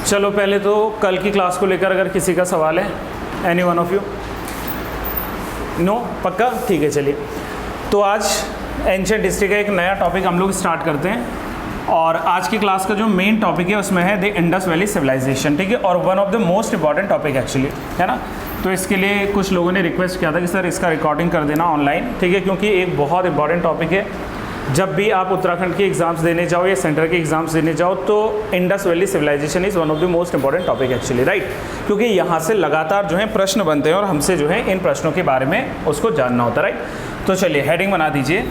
चलो पहले तो कल की क्लास को लेकर अगर किसी का सवाल है, any one of you? No? पक्का? ठीक है, चलिए। तो आज एंशिएंट हिस्ट्री का एक नया टॉपिक हम लोग स्टार्ट करते हैं और आज की क्लास का जो मेन टॉपिक है उसमें है द इंडस वैली सिविलाइजेशन, ठीक है, और one of the most important topic actually, है ना। तो इसके लिए कुछ लोगों ने रिक्वेस्ट किया था कि सर इसका रिकॉर्डिंग कर देना ऑनलाइन, ठीक है, क्योंकि एक बहुत इंपॉर्टेंट टॉपिक है। जब भी आप उत्तराखंड के एग्ज़ाम्स देने जाओ या सेंटर के एग्ज़ाम्स देने जाओ तो Indus valley civilisation is one of the most important topic actually, right, क्योंकि यहाँ से लगातार जो है प्रश्न बनते हैं और हमसे जो है इन प्रश्नों के बारे में उसको जानना होता है, राइट। तो चलिए हेडिंग बना दीजिए,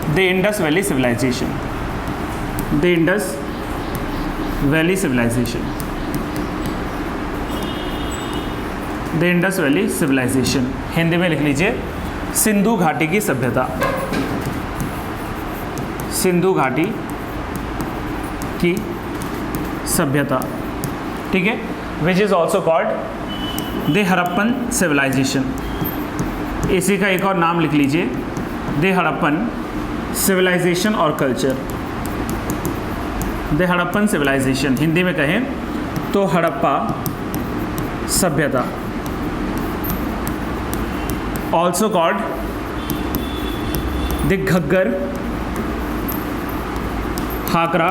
the Indus valley civilisation, the Indus valley civilisation, the Indus valley civilisation. Hindi में लिख लीजिए सिंधु घाटी की सभ्यता, सिंधु घाटी की सभ्यता, ठीक है, which is also called the Harappan civilisation. इसी का एक और नाम लिख लीजिए, द हड़प्पन सिविलाइजेशन और culture, the Harappan civilisation. Hindi में कहें तो हड़प्पा सभ्यता, also called the Ghaggar Hakra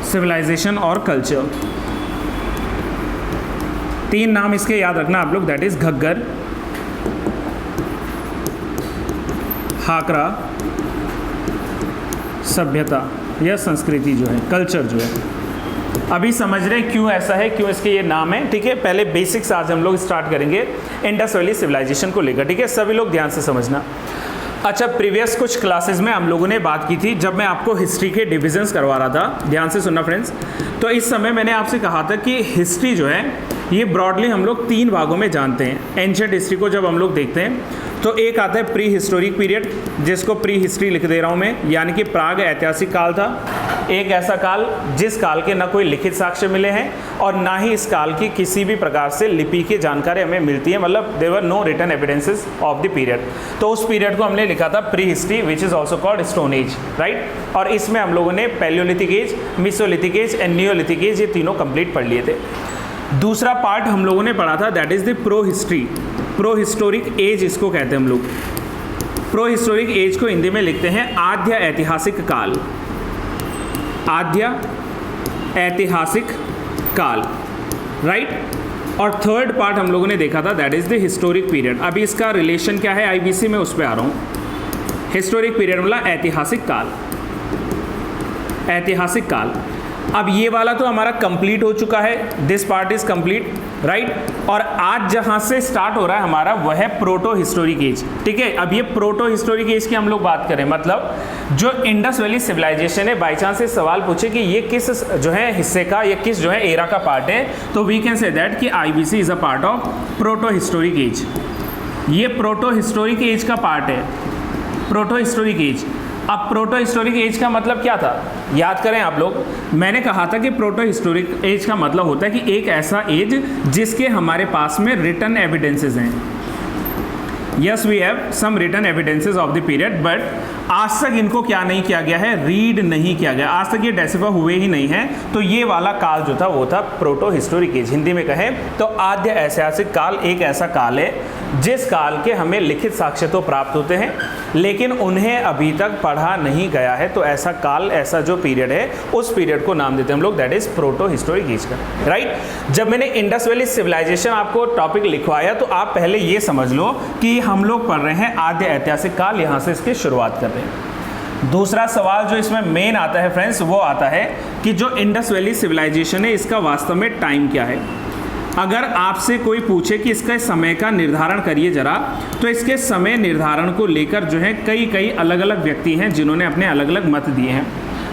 civilisation और कल्चर। तीन नाम इसके याद रखना आप लोग, दैट इज घग्गर, हाकरा सभ्यता या संस्कृति जो है, कल्चर जो है। अभी समझ रहे हैं क्यों ऐसा है, क्यों इसके ये नाम है, ठीक है। पहले बेसिक्स आज हम लोग स्टार्ट करेंगे इंडस वैली सिविलाइजेशन को लेकर, ठीक है। सभी लोग ध्यान से समझना। अच्छा, प्रीवियस कुछ क्लासेस में हम लोगों ने बात की थी जब मैं आपको हिस्ट्री के डिविजन्स करवा रहा था, ध्यान से सुनना फ्रेंड्स। तो इस समय मैंने आपसे कहा था कि हिस्ट्री जो है ये ब्रॉडली हम लोग तीन भागों में जानते हैं। एंशिएंट हिस्ट्री को जब हम लोग देखते हैं तो एक आता है प्री हिस्टोरिक पीरियड, जिसको प्री हिस्ट्री लिख दे रहा हूँ मैं, यानी कि प्राग ऐतिहासिक काल था। एक ऐसा काल जिस काल के न कोई लिखित साक्ष्य मिले हैं और ना ही इस काल की किसी भी प्रकार से लिपि की जानकारी हमें मिलती है, मतलब there were no written evidences of the period. तो उस पीरियड को हमने लिखा था prehistory, which is also called stone age, right. और इसमें हम लोगों ने palaeolithic age, mesolithic age and neolithic age, ये तीनों कंप्लीट पढ़ लिए थे। दूसरा पार्ट हम लोगों ने पढ़ा था, that is the pro history, pro historic age इसको कहते हैं हम लोग। प्रो हिस्टोरिक एज को हिंदी में लिखते हैं आद्य ऐतिहासिक काल, आद्य ऐतिहासिक काल, राइट। और थर्ड पार्ट हम लोगों ने देखा था, that is the historic period. अभी इसका रिलेशन क्या है आईबीसी में, उस पर आ रहा हूँ। हिस्टोरिक पीरियड मतलब ऐतिहासिक काल, ऐतिहासिक काल। अब ये वाला तो हमारा कंप्लीट हो चुका है, this part is complete, right. और आज जहां से स्टार्ट हो रहा है हमारा वह है प्रोटो हिस्टोरिक एज, ठीक है। अब ये प्रोटो हिस्टोरिक एज की हम लोग बात करें, मतलब जो इंडस वैली सिविलाइजेशन है, बाई चांस से सवाल पूछे कि ये किस जो है हिस्से का, ये किस जो है एरा का पार्ट है, तो वी कैन से दैट कि IBC is a part of proto historic age. ये प्रोटो हिस्टोरिक एज का पार्ट है, प्रोटो हिस्टोरिक एज। अब प्रोटो हिस्टोरिक एज का मतलब क्या था, याद करें आप लोग। मैंने कहा था कि प्रोटो हिस्टोरिक एज का मतलब होता है कि एक ऐसा एज जिसके हमारे पास में रिटन एविडेंसेस हैं। Yes, we have some written evidences of the period, but आज तक इनको क्या नहीं किया गया है, रीड नहीं किया गया, आज तक ये डेसिफर हुए ही नहीं है। तो ये वाला काल जो था वो था प्रोटो हिस्टोरिक एज। हिंदी में कहें तो आद्य ऐतिहासिक काल एक ऐसा काल है जिस काल के हमें लिखित साक्ष्य तो प्राप्त होते हैं लेकिन उन्हें अभी तक पढ़ा नहीं गया है। तो ऐसा काल, ऐसा जो पीरियड है, उस पीरियड को नाम देते हैं हम लोग, that is proto historic age का, राइट। जब मैंने इंडस वैली सिविलाइजेशन आपको टॉपिक लिखवाया तो आप पहले ये समझ लो कि हम लोग पढ़ रहे हैं आद्य ऐतिहासिक काल, यहाँ से इसकी शुरुआत कर रहे हैं। दूसरा सवाल जो इसमें मेन आता है फ्रेंड्स, वो आता है कि जो इंडस वैली सिविलाइजेशन है इसका वास्तव में टाइम क्या है। अगर आपसे कोई पूछे कि इसका समय का निर्धारण करिए जरा, तो इसके समय निर्धारण को लेकर जो है कई अलग अलग व्यक्ति हैं जिन्होंने अपने अलग अलग मत दिए हैं।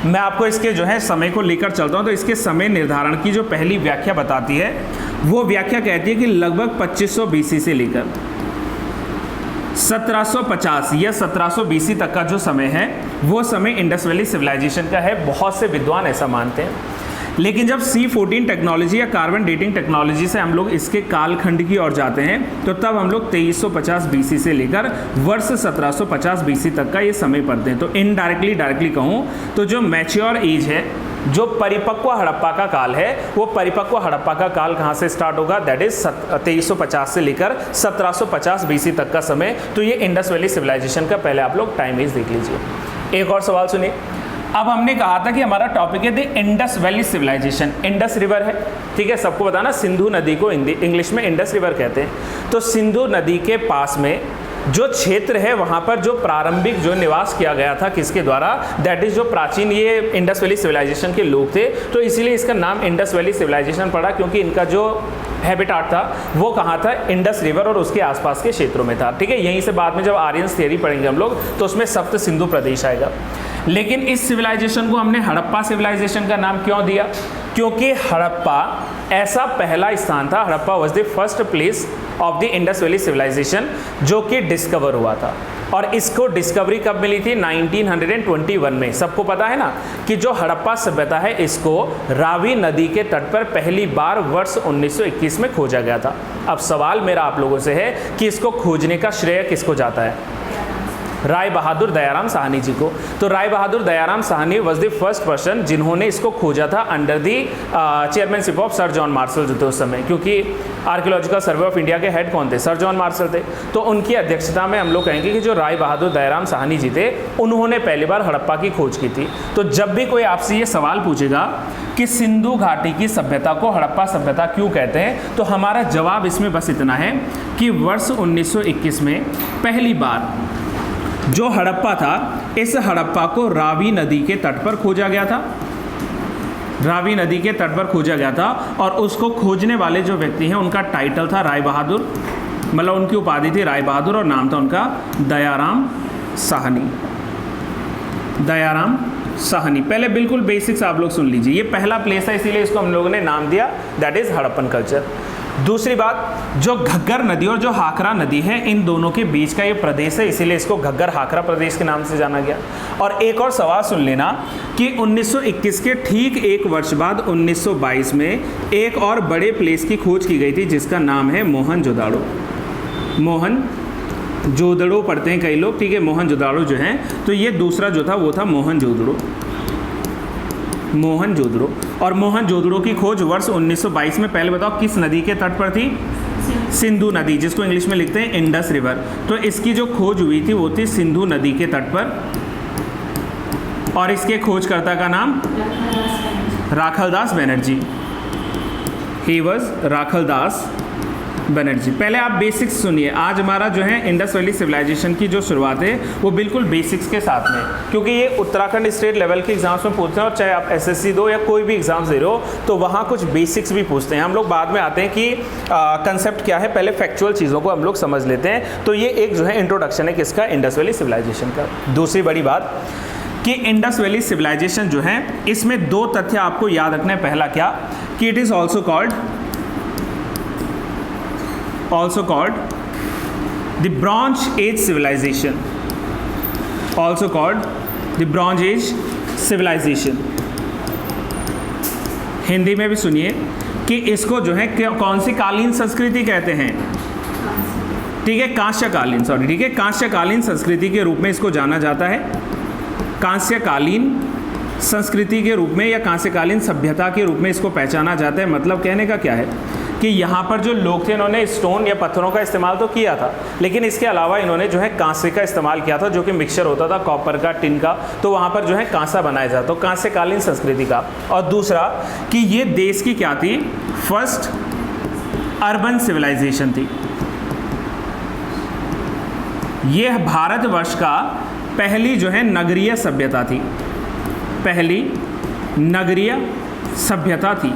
मैं आपको इसके जो है समय को लेकर चलता हूं। तो इसके समय निर्धारण की जो पहली व्याख्या बताती है, वो व्याख्या कहती है कि लगभग 2500 बीसी से लेकर 1750 या 1700 बीसी तक का जो समय है वो समय इंडस वैली सिविलाइजेशन का है। बहुत से विद्वान ऐसा मानते हैं। लेकिन जब C14 टेक्नोलॉजी या कार्बन डेटिंग टेक्नोलॉजी से हम लोग इसके कालखंड की ओर जाते हैं तो तब हम लोग 2350 BC से लेकर वर्ष 1750 BC तक का ये समय पढ़ते हैं। तो इनडायरेक्टली डायरेक्टली कहूँ तो जो मैच्योर एज है जो परिपक्व हड़प्पा का काल है, वो परिपक्व हड़प्पा का काल कहाँ से स्टार्ट होगा, दैट इज 2350 से लेकर 1750 BC तक का समय। तो ये इंडस वैली सिविलाइजेशन का पहले आप लोग टाइम एज देख लीजिए। एक और सवाल सुनिए। अब हमने कहा था कि हमारा टॉपिक है the Indus valley civilisation. Indus river है, ठीक है, सबको बताना, सिंधु नदी को इंग्लिश में इंडस रिवर कहते हैं। तो सिंधु नदी के पास में जो क्षेत्र है वहाँ पर जो प्रारंभिक जो निवास किया गया था किसके द्वारा, दैट इज जो प्राचीन ये इंडस वैली सिविलाइजेशन के लोग थे। तो इसीलिए इसका नाम इंडस वैली सिविलाइजेशन पड़ा, क्योंकि इनका जो हैबिटाट था वो कहाँ था, इंडस रिवर और उसके आसपास के क्षेत्रों में था। ठीक है, यहीं से बाद में जब आर्यंस थियरी पढ़ेंगे हम लोग तो उसमें सप्त सिंधु प्रदेश आएगा। लेकिन इस सिविलाइजेशन को हमने हड़प्पा सिविलाइजेशन का नाम क्यों दिया, क्योंकि हड़प्पा ऐसा पहला स्थान था, Harappa was the first place of the Indus valley civilisation जो कि डिस्कवर हुआ था। और इसको डिस्कवरी कब मिली थी, 1921 में। सबको पता है ना कि जो हड़प्पा सभ्यता है इसको रावी नदी के तट पर पहली बार वर्ष 1921 में खोजा गया था। अब सवाल मेरा आप लोगों से है कि इसको खोजने का श्रेय किसको जाता है, राय बहादुर दयाराम साहनी जी को। तो Rai Bahadur Dayaram Sahni was the first person जिन्होंने इसको खोजा था under the chairmanship of sir John Marshall जो थे उस समय, क्योंकि आर्कियोलॉजिकल सर्वे ऑफ इंडिया के हेड कौन थे, सर जॉन मार्शल थे। तो उनकी अध्यक्षता में हम लोग कहेंगे कि जो राय बहादुर दयाराम साहनी जी थे उन्होंने पहली बार हड़प्पा की खोज की थी। तो जब भी कोई आपसे ये सवाल पूछेगा कि सिंधु घाटी की सभ्यता को हड़प्पा सभ्यता क्यों कहते हैं, तो हमारा जवाब इसमें बस इतना है कि वर्ष 1921 में पहली बार जो हड़प्पा था, इस हड़प्पा को रावी नदी के तट पर खोजा गया था, रावी नदी के तट पर खोजा गया था। और उसको खोजने वाले जो व्यक्ति हैं उनका टाइटल था राय बहादुर, मतलब उनकी उपाधि थी राय बहादुर और नाम था उनका दयाराम साहनी, दयाराम साहनी। पहले बिल्कुल बेसिक्स आप लोग सुन लीजिए, ये पहला प्लेस है इसीलिए इसको हम लोगों ने नाम दिया, दैट इज हड़प्पन कल्चर। दूसरी बात, जो घग्गर नदी और जो हाकरा नदी है इन दोनों के बीच का ये प्रदेश है, इसीलिए इसको घग्गर हाकरा प्रदेश के नाम से जाना गया। और एक और सवाल सुन लेना कि 1921 के ठीक एक वर्ष बाद 1922 में एक और बड़े प्लेस की खोज की गई थी जिसका नाम है मोहनजोदाड़ो। मोहनजोदड़ो पढ़ते हैं कई लोग, ठीक है, मोहनजोदाड़ो जो है, तो ये दूसरा जो था वो था मोहनजोदड़ो। और मोहनजोदड़ो की खोज वर्ष 1922 में, पहले बताओ किस नदी के तट पर थी, सिंधु नदी, जिसको इंग्लिश में लिखते हैं इंडस रिवर। तो इसकी जो खोज हुई थी वो थी सिंधु नदी के तट पर, और इसके खोजकर्ता का नाम राखलदास बनर्जी, ही वॉज राखलदास बनर्जी। पहले आप बेसिक्स सुनिए, आज हमारा जो है इंडस वैली सिविलाइजेशन की जो शुरुआत है वो बिल्कुल बेसिक्स के साथ में, क्योंकि ये उत्तराखंड स्टेट लेवल के एग्जाम्स में पूछते हैं, और चाहे आप एसएससी दो या कोई भी एग्जाम्स दे रहे हो तो वहाँ कुछ बेसिक्स भी पूछते हैं। हम लोग बाद में आते हैं कि कंसेप्ट क्या है, पहले फैक्चुअल चीज़ों को हम लोग समझ लेते हैं। तो ये एक जो है इंट्रोडक्शन है किसका, इंडस वैली सिविलाइजेशन का। दूसरी बड़ी बात कि इंडस वैली सिविलाइजेशन जो है इसमें दो तथ्य आपको याद रखना है। पहला क्या, कि it is also called the Bronze Age civilization, also called the Bronze Age civilization। Hindi में भी सुनिए कि इसको जो है कौन सी कालीन संस्कृति कहते हैं, ठीक है, कांस्यकालीन, सॉरी, ठीक है, कांस्यकालीन संस्कृति के रूप में इसको जाना जाता है। कांस्यकालीन संस्कृति के रूप में या कांस्यकालीन सभ्यता के रूप में इसको पहचाना जाता है। मतलब कहने का क्या है कि यहाँ पर जो लोग थे इन्होंने स्टोन या पत्थरों का इस्तेमाल तो किया था, लेकिन इसके अलावा इन्होंने जो है कांसे का इस्तेमाल किया था, जो कि मिक्सचर होता था कॉपर का, टिन का, तो वहाँ पर जो है कांसा बनाया जाता, तो कांस्यकालीन संस्कृति का। और दूसरा कि ये देश की क्या थी, फर्स्ट अर्बन सिविलाइजेशन थी। ये भारतवर्ष का पहली जो है नगरीय सभ्यता थी, पहली नगरीय सभ्यता थी।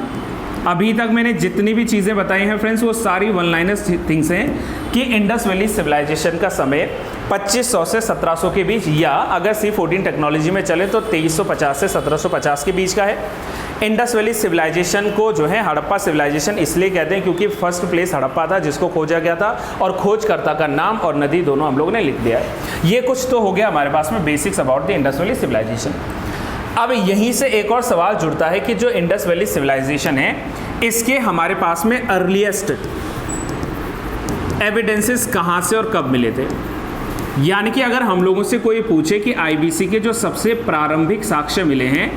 अभी तक मैंने जितनी भी चीज़ें बताई हैं फ्रेंड्स वो सारी वन लाइनर्स थिंग्स हैं कि इंडस वैली सिविलाइजेशन का समय 2500 से 1700 के बीच, या अगर C14 टेक्नोलॉजी में चले तो 2350 से 1750 के बीच का है। इंडस वैली सिविलाइजेशन को जो है हड़प्पा सिविलाइजेशन इसलिए कहते हैं क्योंकि फर्स्ट प्लेस हड़प्पा था जिसको खोजा गया था, और खोजकर्ता का नाम और नदी दोनों हम लोगों ने लिख दिया है। ये कुछ तो हो गया हमारे पास में basics about the Indus valley civilisation. अब यहीं से एक और सवाल जुड़ता है कि जो इंडस वैली सिविलाइजेशन है इसके हमारे पास में अर्लीस्ट एविडेंसेस कहाँ से और कब मिले थे। यानी कि अगर हम लोगों से कोई पूछे कि आईबीसी के जो सबसे प्रारंभिक साक्ष्य मिले हैं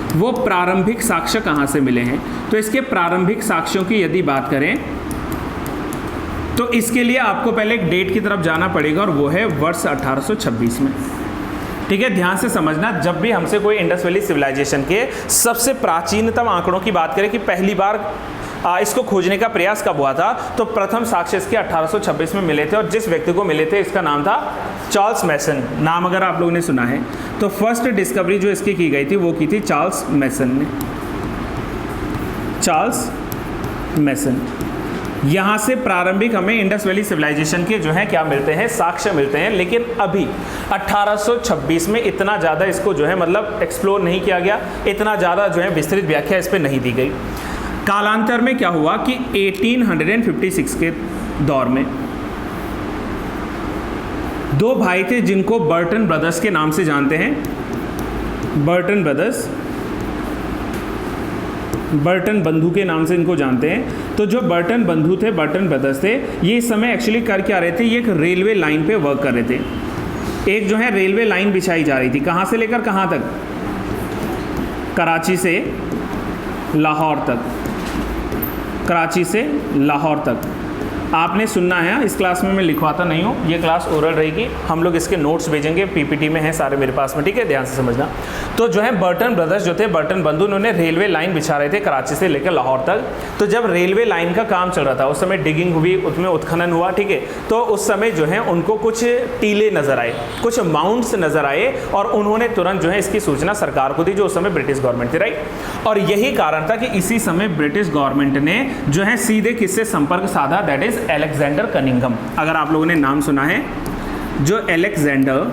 वो प्रारंभिक साक्ष्य कहाँ से मिले हैं। तो इसके प्रारंभिक साक्ष्यों की यदि बात करें तो इसके लिए आपको पहले एक डेट की तरफ जाना पड़ेगा और वो है वर्ष 1826 में। ठीक है, ध्यान से समझना, जब भी हमसे कोई इंडस वैली सिविलाइजेशन के सबसे प्राचीनतम आंकड़ों की बात करें कि पहली बार इसको खोजने का प्रयास कब हुआ था, तो प्रथम साक्ष्य इसके 1826 में मिले थे और जिस व्यक्ति को मिले थे इसका नाम था चार्ल्स मैसन। नाम अगर आप लोगों ने सुना है तो फर्स्ट डिस्कवरी जो इसकी की गई थी वो की थी चार्ल्स मैसन ने। चार्ल्स मैसन। यहाँ से प्रारंभिक हमें इंडस वैली सिविलाइजेशन के जो है क्या मिलते हैं, साक्ष्य मिलते हैं। लेकिन अभी 1826 में इतना ज़्यादा इसको जो है मतलब एक्सप्लोर नहीं किया गया, इतना ज़्यादा जो है विस्तृत व्याख्या इस पर नहीं दी गई। कालांतर में क्या हुआ कि 1856 के दौर में दो भाई थे जिनको बर्टन ब्रदर्स के नाम से जानते हैं। बर्टन ब्रदर्स, बर्टन बंधु के नाम से इनको जानते हैं। तो जो बर्टन बंधु थे, बर्टन ब्रदर्स थे, ये इस समय एक्चुअली कर क्या रहे थे, ये एक रेलवे लाइन पे वर्क कर रहे थे। एक जो है रेलवे लाइन बिछाई जा रही थी, कहाँ से लेकर कहाँ तक, कराची से लाहौर तक, कराची से लाहौर तक। आपने सुनना है, इस क्लास में मैं लिखवाता नहीं हूँ, ये क्लास ओरल रहेगी, हम लोग इसके नोट्स भेजेंगे, पीपीटी में है सारे मेरे पास में, ठीक है, ध्यान से समझना। तो जो है बर्टन ब्रदर्स जो थे, बर्टन बंधु, उन्होंने रेलवे लाइन बिछा रहे थे कराची से लेकर लाहौर तक। तो जब रेलवे लाइन का काम चल रहा था उस समय डिगिंग हुई, उसमें उत्खनन हुआ, ठीक है। तो उस समय जो है उनको कुछ टीले नज़र आए, कुछ माउंट्स नज़र आए और उन्होंने तुरंत जो है इसकी सूचना सरकार को दी, जो उस समय ब्रिटिश गवर्नमेंट थी, राइट। और यही कारण था कि इसी समय ब्रिटिश गवर्नमेंट ने जो है सीधे किससे संपर्क साधा, दैट इज अलेक्जेंडर कनिंघम। अगर आप लोगों ने नाम सुना है, जो अलेक्जेंडर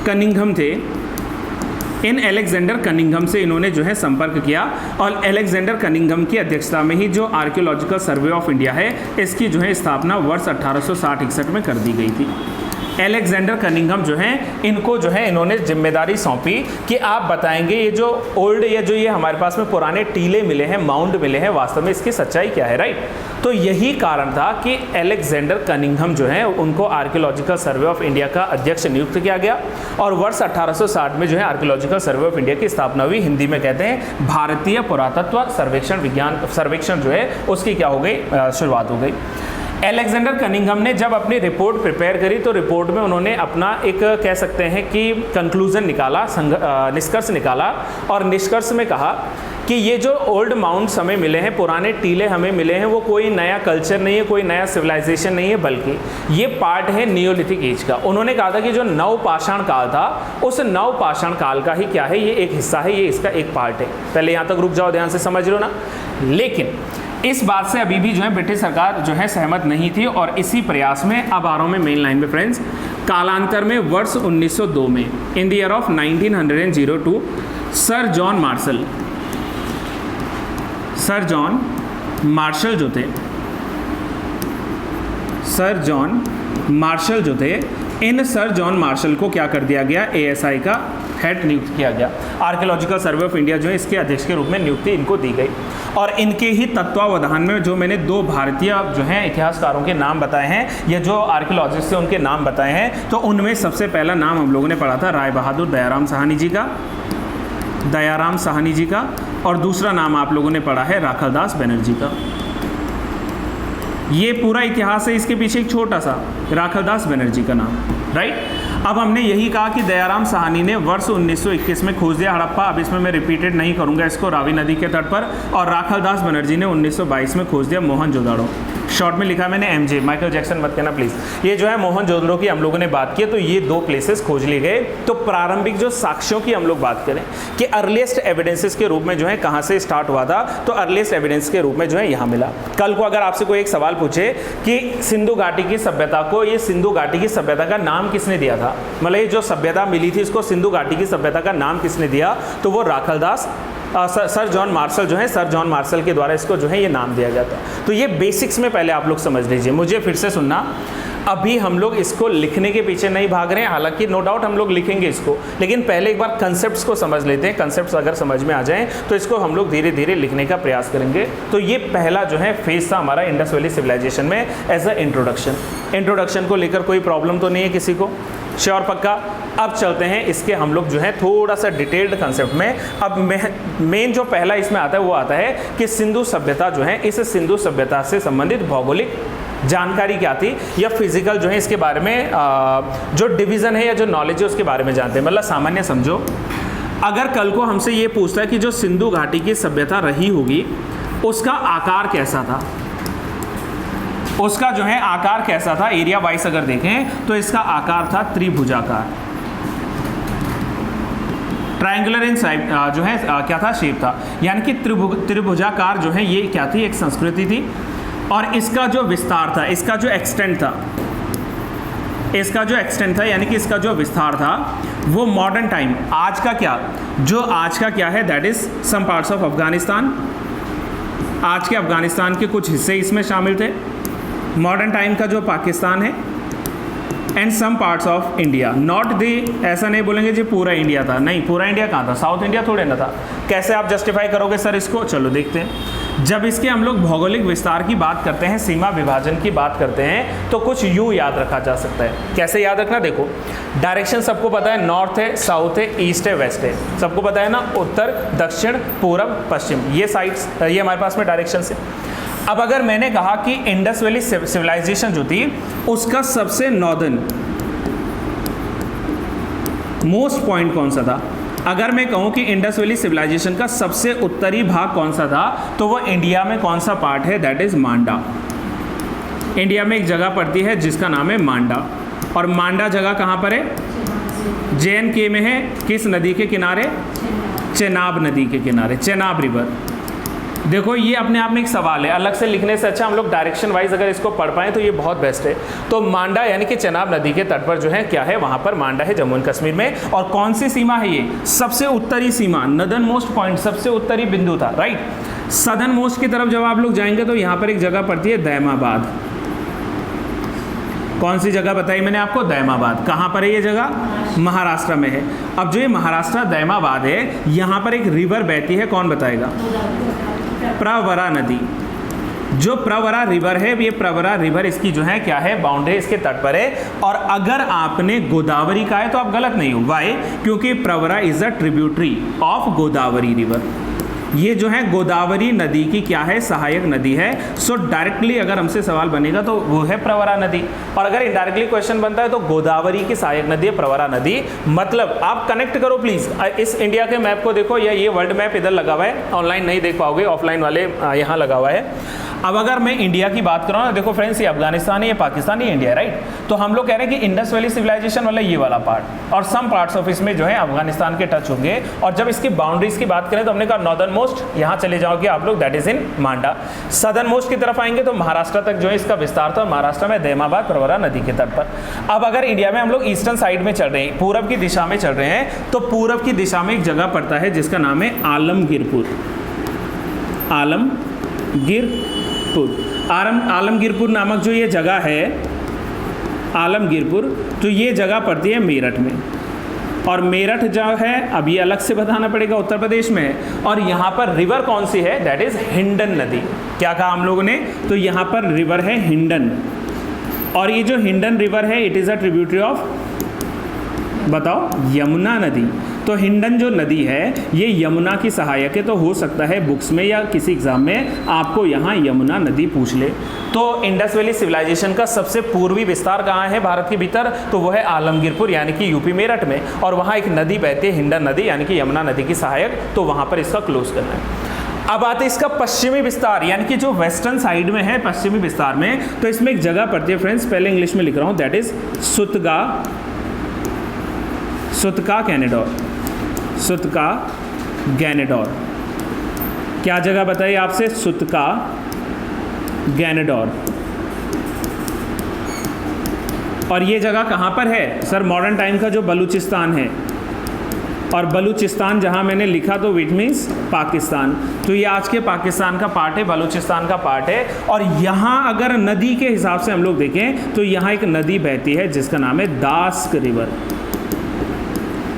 कनिंघम थे, इन अलेक्जेंडर कनिंघम से इन्होंने जो है संपर्क किया और अलेक्जेंडर कनिंघम की अध्यक्षता में ही जो आर्कियोलॉजिकल सर्वे ऑफ इंडिया है, इसकी जो है स्थापना वर्ष 1860-61 में कर दी गई थी। अलेक्जेंडर कनिंघम जो हैं, इनको जो है इन्होंने जिम्मेदारी सौंपी कि आप बताएंगे ये जो ओल्ड, या जो ये हमारे पास में पुराने टीले मिले हैं, माउंड मिले हैं, वास्तव में इसकी सच्चाई क्या है, राइट। तो यही कारण था कि अलेक्जेंडर कनिंघम जो है उनको आर्कियोलॉजिकल सर्वे ऑफ इंडिया का अध्यक्ष नियुक्त किया गया और वर्ष 1860 में जो है आर्कियोलॉजिकल सर्वे ऑफ इंडिया की स्थापना हुई। हिंदी में कहते हैं भारतीय पुरातत्व सर्वेक्षण जो है उसकी क्या हो गई, शुरुआत हो गई। अलेक्जेंडर कनिंघम ने जब अपनी रिपोर्ट प्रिपेयर करी तो रिपोर्ट में उन्होंने अपना एक कह सकते हैं कि कंक्लूजन निकाला, निष्कर्ष निकाला और निष्कर्ष में कहा कि ये जो ओल्ड माउंट्स हमें मिले हैं, पुराने टीले हमें मिले हैं, वो कोई नया कल्चर नहीं है, कोई नया सिविलाइजेशन नहीं है, बल्कि ये पार्ट है नियोलिथिक एज का। उन्होंने कहा था कि जो नवपाषाण काल था, उस नवपाषाण काल का ही क्या है, ये एक हिस्सा है, ये इसका एक पार्ट है। पहले यहाँ तक रुक जाओ, ध्यान से समझ लो ना। लेकिन इस बात से अभी भी जो है ब्रिटिश सरकार जो है सहमत नहीं थी और इसी प्रयास में, अब आ रहा हूँ मैं मेन लाइन में फ्रेंड्स, कालांतर में वर्ष 1902 में, in the year of 1902, sir John Marshall जो थे, सर जॉन मार्शल जो थे, इन सर जॉन मार्शल को क्या कर दिया गया, ASI का हेड नियुक्त किया गया। आर्कियोलॉजिकल सर्वे ऑफ इंडिया जो है इसके अध्यक्ष के रूप में नियुक्ति इनको दी गई और इनके ही तत्वावधान में जो मैंने दो भारतीय जो हैं इतिहासकारों के नाम बताए हैं या जो आर्कियोलॉजिस्ट से उनके नाम बताए हैं, तो उनमें सबसे पहला नाम हम लोगों ने पढ़ा था राय बहादुर दयाराम साहनी जी का, और दूसरा नाम आप लोगों ने पढ़ा है राखलदास बनर्जी का। ये पूरा इतिहास है, इसके पीछे एक छोटा सा राखलदास बनर्जी का नाम, राइट। अब हमने यही कहा कि दयाराम साहनी ने वर्ष 1921 में खोज दिया हड़प्पा, अब इसमें मैं रिपीटेड नहीं करूंगा इसको, रावी नदी के तट पर, और राखलदास बनर्जी ने 1922 में खोज दिया मोहनजोदड़ो। शॉर्ट में लिखा मैंने MJ, माइकल जैक्सन मत कहना प्लीज़। ये जो है मोहनजोदड़ो की हम लोगों ने बात की, तो ये दो प्लेसेस खोज लिए गए। तो प्रारंभिक जो साक्ष्यों की हम लोग बात करें कि अर्लीस्ट एविडेंसेस के रूप में जो है कहाँ से स्टार्ट हुआ था, तो अर्लीस्ट एविडेंस के रूप में जो है यहाँ मिला। कल को अगर आपसे कोई एक सवाल पूछे कि सिंधु घाटी की सभ्यता को, ये सिंधु घाटी की सभ्यता का नाम किसने दिया था, मतलब ये जो सभ्यता मिली थी इसको सिंधु घाटी की सभ्यता का नाम किसने दिया, तो वो राखलदास सर जॉन मार्शल जो है, सर जॉन मार्शल के द्वारा इसको जो है ये नाम दिया गया था। तो ये बेसिक्स में पहले आप लोग समझ लीजिए, मुझे फिर से सुनना। अभी हम लोग इसको लिखने के पीछे नहीं भाग रहे हैं, हालांकि नो डाउट हम लोग लिखेंगे इसको, लेकिन पहले एक बार कंसेप्ट्स को समझ लेते हैं। कंसेप्ट्स अगर समझ में आ जाएं तो इसको हम लोग धीरे धीरे लिखने का प्रयास करेंगे। तो ये पहला जो है फेज था हमारा इंडस वैली सिविलाइजेशन में एज अ इंट्रोडक्शन। इंट्रोडक्शन को लेकर कोई प्रॉब्लम तो नहीं है किसी को? श्योर पक्का। अब चलते हैं इसके हम लोग जो है थोड़ा सा डिटेल्ड कंसेप्ट में। अब मेन जो पहला इसमें आता है वो आता है कि सिंधु सभ्यता जो है, इस सिंधु सभ्यता से संबंधित भौगोलिक जानकारी क्या थी या फिजिकल जो है इसके बारे में जो डिवीज़न है या जो नॉलेज है उसके बारे में जानते हैं। मतलब सामान्य समझो, अगर कल को हमसे ये पूछता है कि जो सिंधु घाटी की सभ्यता रही होगी उसका आकार कैसा था, उसका जो है आकार कैसा था, एरिया वाइज अगर देखें तो इसका आकार था त्रिभुजाकार, ट्रायंगुलर इन जो है क्या था, शेप था। यानी कि त्रिभुजाकार जो है ये क्या थी, एक संस्कृति थी। और इसका जो विस्तार था, इसका जो एक्सटेंट था, यानी कि इसका जो विस्तार था वो मॉडर्न टाइम, आज का क्या है, that is some parts of Afghanistan, आज के अफगानिस्तान के कुछ हिस्से इसमें शामिल थे। मॉडर्न टाइम का जो पाकिस्तान है and some parts of India, not the, ऐसा नहीं बोलेंगे जी पूरा इंडिया था, नहीं पूरा इंडिया कहाँ था, साउथ इंडिया थोड़े ना था। कैसे आप जस्टिफाई करोगे सर इसको, चलो देखते हैं। जब इसके हम लोग भौगोलिक विस्तार की बात करते हैं, सीमा विभाजन की बात करते हैं, तो कुछ यूँ याद रखा जा सकता है। कैसे याद रखना, देखो डायरेक्शन सबको पता है, नॉर्थ है, साउथ है, ईस्ट है, वेस्ट है, सबको पता है ना, उत्तर दक्षिण पूरब पश्चिम, ये साइड्स, ये हमारे पास में डायरेक्शन से। अब अगर मैंने कहा कि इंडस वैली सिविलाइजेशन जो थी उसका सबसे नॉर्दर्न मोस्ट पॉइंट कौन सा था, अगर मैं कहूं कि इंडस वैली सिविलाइजेशन का सबसे उत्तरी भाग कौन सा था, तो वो इंडिया में कौन सा पार्ट है, दैट इज मांडा। इंडिया में एक जगह पड़ती है जिसका नाम है मांडा, और मांडा जगह कहां पर है, JNK में है। किस नदी के किनारे, चेनाब नदी के किनारे, चेनाब रिवर। देखो ये अपने आप में एक सवाल है, अलग से लिखने से अच्छा हम लोग डायरेक्शन वाइज अगर इसको पढ़ पाएं तो ये बहुत बेस्ट है। तो मांडा यानी कि चेनाब नदी के तट पर जो है क्या है, वहां पर मांडा है, जम्मू एंड कश्मीर में। और कौन सी सीमा है ये, सबसे उत्तरी सीमा, नदर्न मोस्ट पॉइंट, सबसे उत्तरी बिंदु था, राइट। सदर्न मोस्ट की तरफ जब आप लोग जाएंगे तो यहाँ पर एक जगह पड़ती है दैमाबाद। कौन सी जगह बताई मैंने आपको, दैमाबाद। कहाँ पर है ये जगह, महाराष्ट्र में है। अब जो ये महाराष्ट्र दैमाबाद है, यहाँ पर एक रिवर बहती है, कौन बताएगा, प्रवरा नदी। जो प्रवरा रिवर है, ये प्रवरा रिवर इसकी जो है क्या है, बाउंड्री इसके तट पर है। और अगर आपने गोदावरी का है तो आप गलत नहीं हो, वाई, क्योंकि Pravara is a tributary of Godavari river. ये जो है गोदावरी नदी की क्या है, सहायक नदी है। सो डायरेक्टली अगर हमसे सवाल बनेगा तो वो है प्रवरा नदी, और अगर इनडायरेक्टली क्वेश्चन बनता है तो गोदावरी की सहायक नदी है प्रवरा नदी। मतलब आप कनेक्ट करो प्लीज, इस इंडिया के मैप को देखो, या ये वर्ल्ड मैप इधर लगा हुआ है, ऑनलाइन नहीं देख पाओगे, ऑफलाइन वाले यहाँ लगा हुआ है। अब अगर मैं इंडिया की बात करूँ ना, देखो फ्रेंड्स, ये अफगानिस्तान है, ये पाकिस्तान, ये इंडिया, राइट। तो हम लोग कह रहे हैं कि इंडस वैली सिविलाइजेशन वाला ये वाला पार्ट, और सम पार्ट्स ऑफ इसमें जो है अफगानिस्तान के टच होंगे। और जब इसकी बाउंड्रीज की बात करें तो हमने कहा नॉर्दर्न मोस्ट, यहाँ चले जाओगे आप लोग, that is in Manda. Southern most की तरफ आएंगे तो महाराष्ट्र तक जो है इसका विस्तार था, महाराष्ट्र में दैमाबाद, प्रवरा नदी के तट पर। अब अगर इंडिया में हम लोग ईस्टर्न साइड में चल रहे हैं, पूरब की दिशा में चल रहे हैं, तो पूरब की दिशा में एक जगह पड़ता है जिसका नाम है आलमगीरपुर। आलमगीरपुर नामक जो ये जगह है, आलमगीरपुर, तो ये जगह पड़ती है मेरठ में। और मेरठ जो है, अब ये अलग से बताना पड़ेगा, उत्तर प्रदेश में है। और यहाँ पर रिवर कौन सी है, दैट इज हिंडन नदी। क्या कहा हम लोगों ने, तो यहाँ पर रिवर है हिंडन। और ये जो हिंडन रिवर है, it is a tributary of, बताओ, यमुना नदी। तो हिंडन जो नदी है ये यमुना की सहायक है। तो हो सकता है बुक्स में या किसी एग्जाम में आपको यहाँ यमुना नदी पूछ ले। तो इंडस वैली सिविलाइजेशन का सबसे पूर्वी विस्तार कहाँ है भारत के भीतर, तो वो है आलमगीरपुर यानी कि यूपी मेरठ में। और वहाँ एक नदी बहती है हिंडन नदी यानी कि यमुना नदी की सहायक, तो वहाँ पर इसका क्लोज करना है। अब आते इसका पश्चिमी विस्तार, यानी कि जो वेस्टर्न साइड में है पश्चिमी विस्तार में, तो इसमें एक जगह पड़ती है फ्रेंड्स, पहले इंग्लिश में लिख रहा हूँ, दैट इज सुतका गैनेडोर। क्या जगह बताइए आपसे, सुतका गैनेडोर। और ये जगह कहाँ पर है सर, मॉडर्न टाइम का जो बलूचिस्तान है। और बलूचिस्तान जहाँ मैंने लिखा तो इट मीन्स पाकिस्तान, तो ये आज के पाकिस्तान का पार्ट है, बलूचिस्तान का पार्ट है। और यहाँ अगर नदी के हिसाब से हम लोग देखें तो यहाँ एक नदी बहती है जिसका नाम है दास्क रिवर।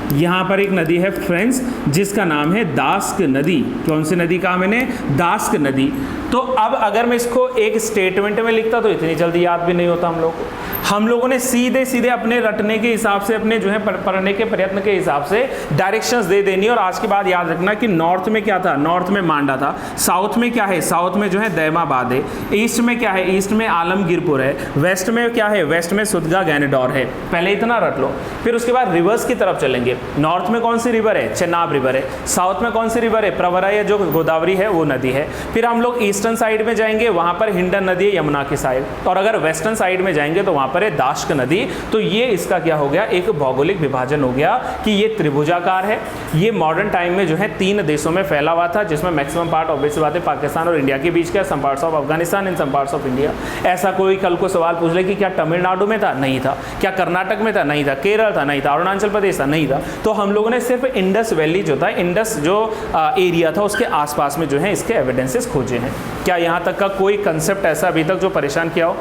यहाँ पर एक नदी है फ्रेंड्स जिसका नाम है दास्क नदी। कौन सी नदी कहा मैंने, दास्क नदी। तो अब अगर मैं इसको एक स्टेटमेंट में लिखता तो इतनी जल्दी याद भी नहीं होता हम लोग को। हम लोगों ने सीधे सीधे अपने रटने के हिसाब से, अपने जो है पढ़ने के प्रयत्न के हिसाब से डायरेक्शंस दे देनी। और आज के बाद याद रखना कि नॉर्थ में क्या था, नॉर्थ में मांडा था, साउथ में क्या है, साउथ में जो है दैमाबाद है, ईस्ट में क्या है, ईस्ट में आलमगीरपुर है, वेस्ट में क्या है, वेस्ट में सुदगा गैनेडोर है। पहले इतना रट लो, फिर उसके बाद रिवर्स की तरफ चलेंगे। नॉर्थ में कौन सी रिवर है, चेनाब रिवर है। साउथ में कौन सी रिवर है, प्रवरा या जो गोदावरी है वो नदी है। फिर हम लोग ईस्टर्न साइड में जाएंगे, वहां पर हिंडन नदी है यमुना की साइड। और अगर वेस्टर्न साइड में जाएंगे तो वहां पर है दाश्क नदी। तो ये इसका क्या हो गया, एक भौगोलिक विभाजन हो गया कि ये त्रिभुजाकार है। ये मॉडर्न टाइम में जो है 3 देशों में फैला हुआ था, जिसमें मैक्सिमम पार्ट ऑब्वियसली बात है पाकिस्तान और इंडिया के बीच का, some parts of Afghanistan and some parts of India. ऐसा कोई कल को सवाल पूछ ले कि क्या तमिलनाडु में था, नहीं था। क्या कर्नाटक में था, नहीं था। केरल था, नहीं था। अरुणाचल प्रदेश था, नहीं था। तो हम लोगों ने सिर्फ इंडस वैली जो था, इंडस जो एरिया था उसके आसपास में जो है इसके एविडेंसेस खोजे हैं। क्या यहाँ तक का कोई कंसेप्ट ऐसा अभी तक जो परेशान किया हो?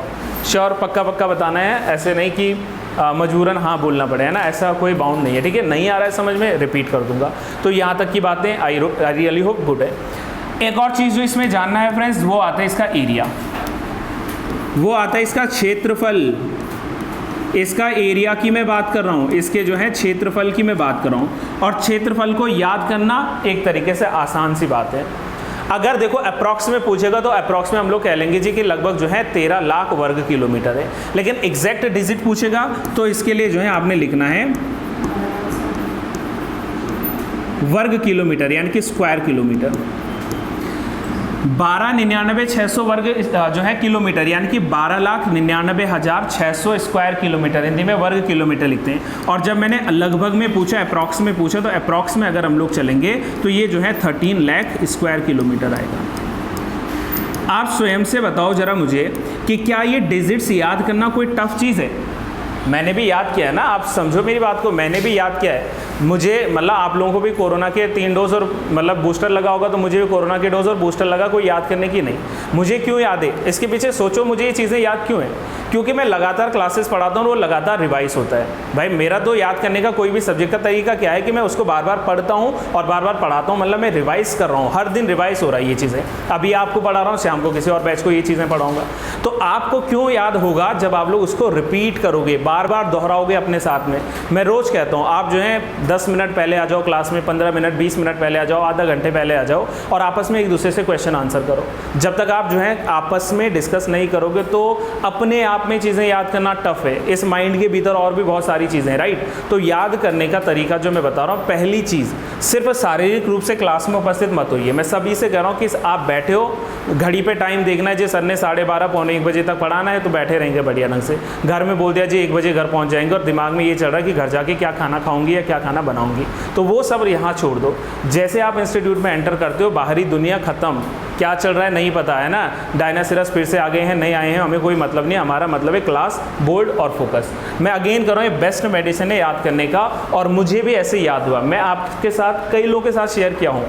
श्योर, पक्का पक्का बताना है, ऐसे नहीं कि मजबूरन हाँ बोलना पड़े, है ना, ऐसा कोई बाउंड नहीं है। ठीक है, नहीं आ रहा है समझ में, रिपीट कर दूंगा। तो यहाँ तक की बातें आई रियली होप गुड है। एक और चीज़ जो इसमें जानना है फ्रेंड्स, वो आता है इसका एरिया, वो आता है इसका क्षेत्रफल। इसका एरिया की मैं बात कर रहा हूँ, इसके जो है क्षेत्रफल की मैं बात कर रहा हूँ। और क्षेत्रफल को याद करना एक तरीके से आसान सी बात है। अगर देखो अप्रॉक्स में पूछेगा तो अप्रॉक्स में हम लोग कह लेंगे जी कि लगभग जो है 13 लाख वर्ग किलोमीटर है। लेकिन एग्जैक्ट डिजिट पूछेगा तो इसके लिए जो है आपने लिखना है वर्ग किलोमीटर, यानी कि स्क्वायर किलोमीटर। 12,99,600 वर्ग जो है किलोमीटर, यानी कि 12,99,600 स्क्वायर किलोमीटर, हिंदी में वर्ग किलोमीटर लिखते हैं। और जब मैंने लगभग में पूछा, अप्रॉक्स में पूछा, तो अप्रॉक्स में अगर हम लोग चलेंगे तो ये जो है 13 लाख स्क्वायर किलोमीटर आएगा। आप स्वयं से बताओ जरा मुझे कि क्या ये डिजिट्स याद करना कोई टफ चीज़ है? मैंने भी याद किया है ना, आप समझो मेरी बात को, मैंने भी याद किया है। मुझे मतलब आप लोगों को भी कोरोना के 3 डोज और मतलब बूस्टर लगा होगा, तो मुझे भी कोरोना के डोज और बूस्टर लगा, कोई याद करने की नहीं। मुझे क्यों याद है, इसके पीछे सोचो, मुझे ये चीज़ें याद क्यों है? क्योंकि मैं लगातार क्लासेस पढ़ाता हूँ और वो लगातार रिवाइज होता है। भाई मेरा तो याद करने का कोई भी सब्जेक्ट का तरीका क्या है कि मैं उसको बार बार पढ़ता हूँ और बार बार पढ़ाता हूँ, मतलब मैं रिवाइज कर रहा हूँ, हर दिन रिवाइज हो रहा है ये चीज़ें। अभी आपको पढ़ा रहा हूँ, शाम को किसी और बैच को ये चीज़ें पढ़ाऊँगा। तो आपको क्यों याद होगा जब आप लोग उसको रिपीट करोगे, बार बार दोहराओगे अपने साथ में। मैं रोज़ कहता हूँ आप जो है 10 मिनट पहले आ जाओ क्लास में, 15 मिनट 20 मिनट पहले आ जाओ, आधा घंटे पहले आ जाओ और आपस में एक दूसरे से क्वेश्चन आंसर करो। जब तक आप जो है आपस में डिस्कस नहीं करोगे तो अपने आप में चीज़ें याद करना टफ है। इस माइंड के भीतर और भी बहुत सारी चीज़ें हैं, राइट। तो याद करने का तरीका जो मैं बता रहा हूँ, पहली चीज़, सिर्फ शारीरिक रूप से क्लास में उपस्थित मत होइए। मैं सभी से कह रहा हूँ कि आप बैठे हो, घड़ी पे टाइम देखना है, जी सर ने 12:30 पौने 1 बजे तक पढ़ाना है तो बैठे रहेंगे बढ़िया ढंग से। घर में बोल दिया जी 1 बजे घर पहुँच जाएंगे और दिमाग में ये चल रहा है कि घर जाके क्या खाना खाऊंगी या क्या खाना बनाऊंगी, तो वो सब यहाँ छोड़ दो। जैसे आप इंस्टीट्यूट में एंटर करते हो, बाहरी दुनिया खत्म, क्या चल रहा है नहीं पता है ना, डायनासोरस फिर से आ गए हैं, नहीं आए हैं, हमें कोई मतलब नहीं। हमारा मतलब है क्लास, बोर्ड और फोकस। मैं अगेन कर रहा हूँ, ये बेस्ट मेडिसिन है याद करने का, और मुझे भी ऐसे याद हुआ। मैं आपके साथ कई लोगों के साथ शेयर किया हूँ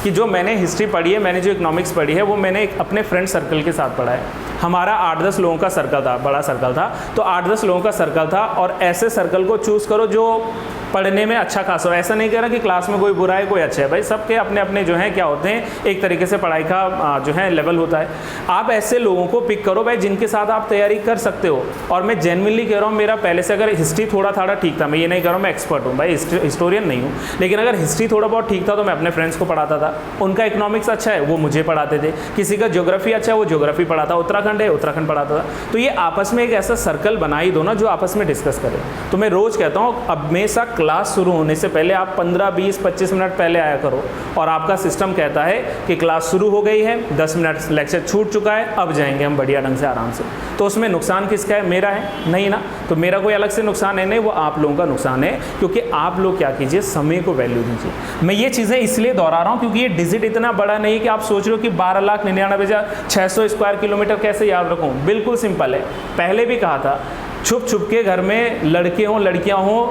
कि जो मैंने हिस्ट्री पढ़ी है, मैंने जो इकोनॉमिक्स पढ़ी है, वो मैंने एक अपने फ्रेंड सर्कल के साथ पढ़ा है। हमारा 8-10 लोगों का सर्कल था, बड़ा सर्कल था, तो 8-10 लोगों का सर्कल था। और ऐसे सर्कल को चूज़ करो जो पढ़ने में अच्छा खासा हो। ऐसा नहीं कह रहा कि क्लास में कोई बुरा है कोई अच्छा है, भाई सबके अपने अपने जो हैं क्या होते हैं, एक तरीके से पढ़ाई का जो है लेवल होता है। आप ऐसे लोगों को पिक करो भाई जिनके साथ आप तैयारी कर सकते हो। और मैं जेन्युइनली कह रहा हूँ, मेरा पहले से अगर हिस्ट्री थोड़ा थाड़ा ठीक था, मैं ये नहीं कह रहा हूँ मैं एक्सपर्ट हूँ भाई, हिस्टोरियन नहीं हूँ, लेकिन अगर हिस्ट्री थोड़ा बहुत ठीक था तो मैं अपने फ्रेंड्स को पढ़ाता था। उनका इकोनॉमिक्स अच्छा है, वो मुझे पढ़ाते थे। किसी का ज्योग्राफी अच्छा है, वो ज्योग्राफी पढ़ाता, उत्तराखंड है उत्तराखंड पढ़ाता था। तो ये आपस में एक ऐसा सर्कल बना ही दो ना जो आपस में डिस्कस करे। तो मैं रोज़ कहता हूँ अब हमेशा क्लास शुरू होने से पहले आप 15, 20, 25 मिनट पहले आया करो। और आपका सिस्टम कहता है कि क्लास शुरू हो गई है, 10 मिनट लेक्चर छूट चुका है, अब जाएंगे हम बढ़िया ढंग से आराम से। तो उसमें नुकसान किसका है? मेरा है नहीं ना। तो मेरा कोई अलग से नुकसान है नहीं, वो आप लोगों का नुकसान है। क्योंकि आप लोग क्या कीजिए, समय को वैल्यू दीजिए। मैं ये चीज़ें इसलिए दोहरा रहा हूँ क्योंकि ये डिजिट इतना बड़ा नहीं कि आप सोच रहे हो कि 12,99,600 स्क्वायर किलोमीटर कैसे याद रखूँ। बिल्कुल सिंपल है। पहले भी कहा था, छुप छुप के घर में लड़के हों लड़कियाँ हों,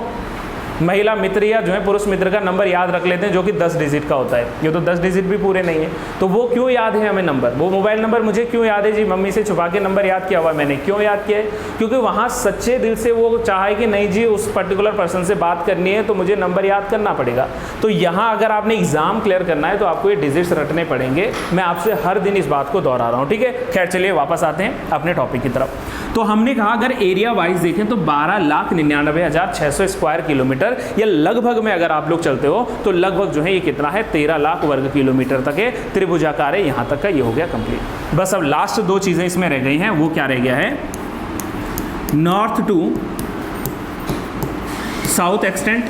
महिला मित्र या जो है पुरुष मित्र का नंबर याद रख लेते हैं जो कि 10 डिजिट का होता है। ये तो 10 डिजिट भी पूरे नहीं है, तो वो क्यों याद है हमें नंबर, वो मोबाइल नंबर मुझे क्यों याद है जी, मम्मी से छुपा के नंबर याद किया हुआ मैंने, क्यों याद किया है, क्योंकि वहाँ सच्चे दिल से वो चाहा है कि नहीं जी उस पर्टिकुलर पर्सन से बात करनी है तो मुझे नंबर याद करना पड़ेगा। तो यहाँ अगर आपने एग्जाम क्लियर करना है तो आपको ये डिजिट्स रटने पड़ेंगे, मैं आपसे हर दिन इस बात को दोहरा रहा हूँ, ठीक है। खैर चलिए वापस आते हैं अपने टॉपिक की तरफ। तो हमने कहा अगर एरिया वाइज देखें तो 12,99,600 स्क्वायर किलोमीटर, या लगभग में अगर आप लोग चलते हो तो लगभग जो है ये कितना है 13 लाख वर्ग किलोमीटर तक है, त्रिभुजाकार है, यहाँ तक का ये हो गया कंप्लीट। बस अब लास्ट 2 चीज़ें इसमें रह गई हैं, वो क्या रह गया है, north to south extent,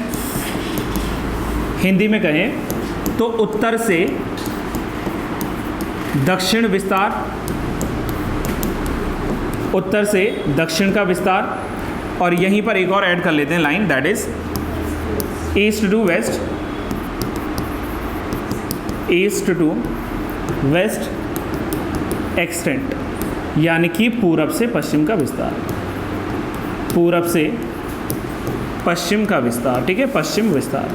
Hindi में कहें तो उत्तर से दक्षिण विस्तार, उत्तर से दक्षिण का विस्तार, और यहीं पर एक और ऐड कर लेते हैं line, that is east to west, east to west extent, यानी कि पूरब से पश्चिम का विस्तार, पूरब से पश्चिम का विस्तार, ठीक है, पश्चिम विस्तार।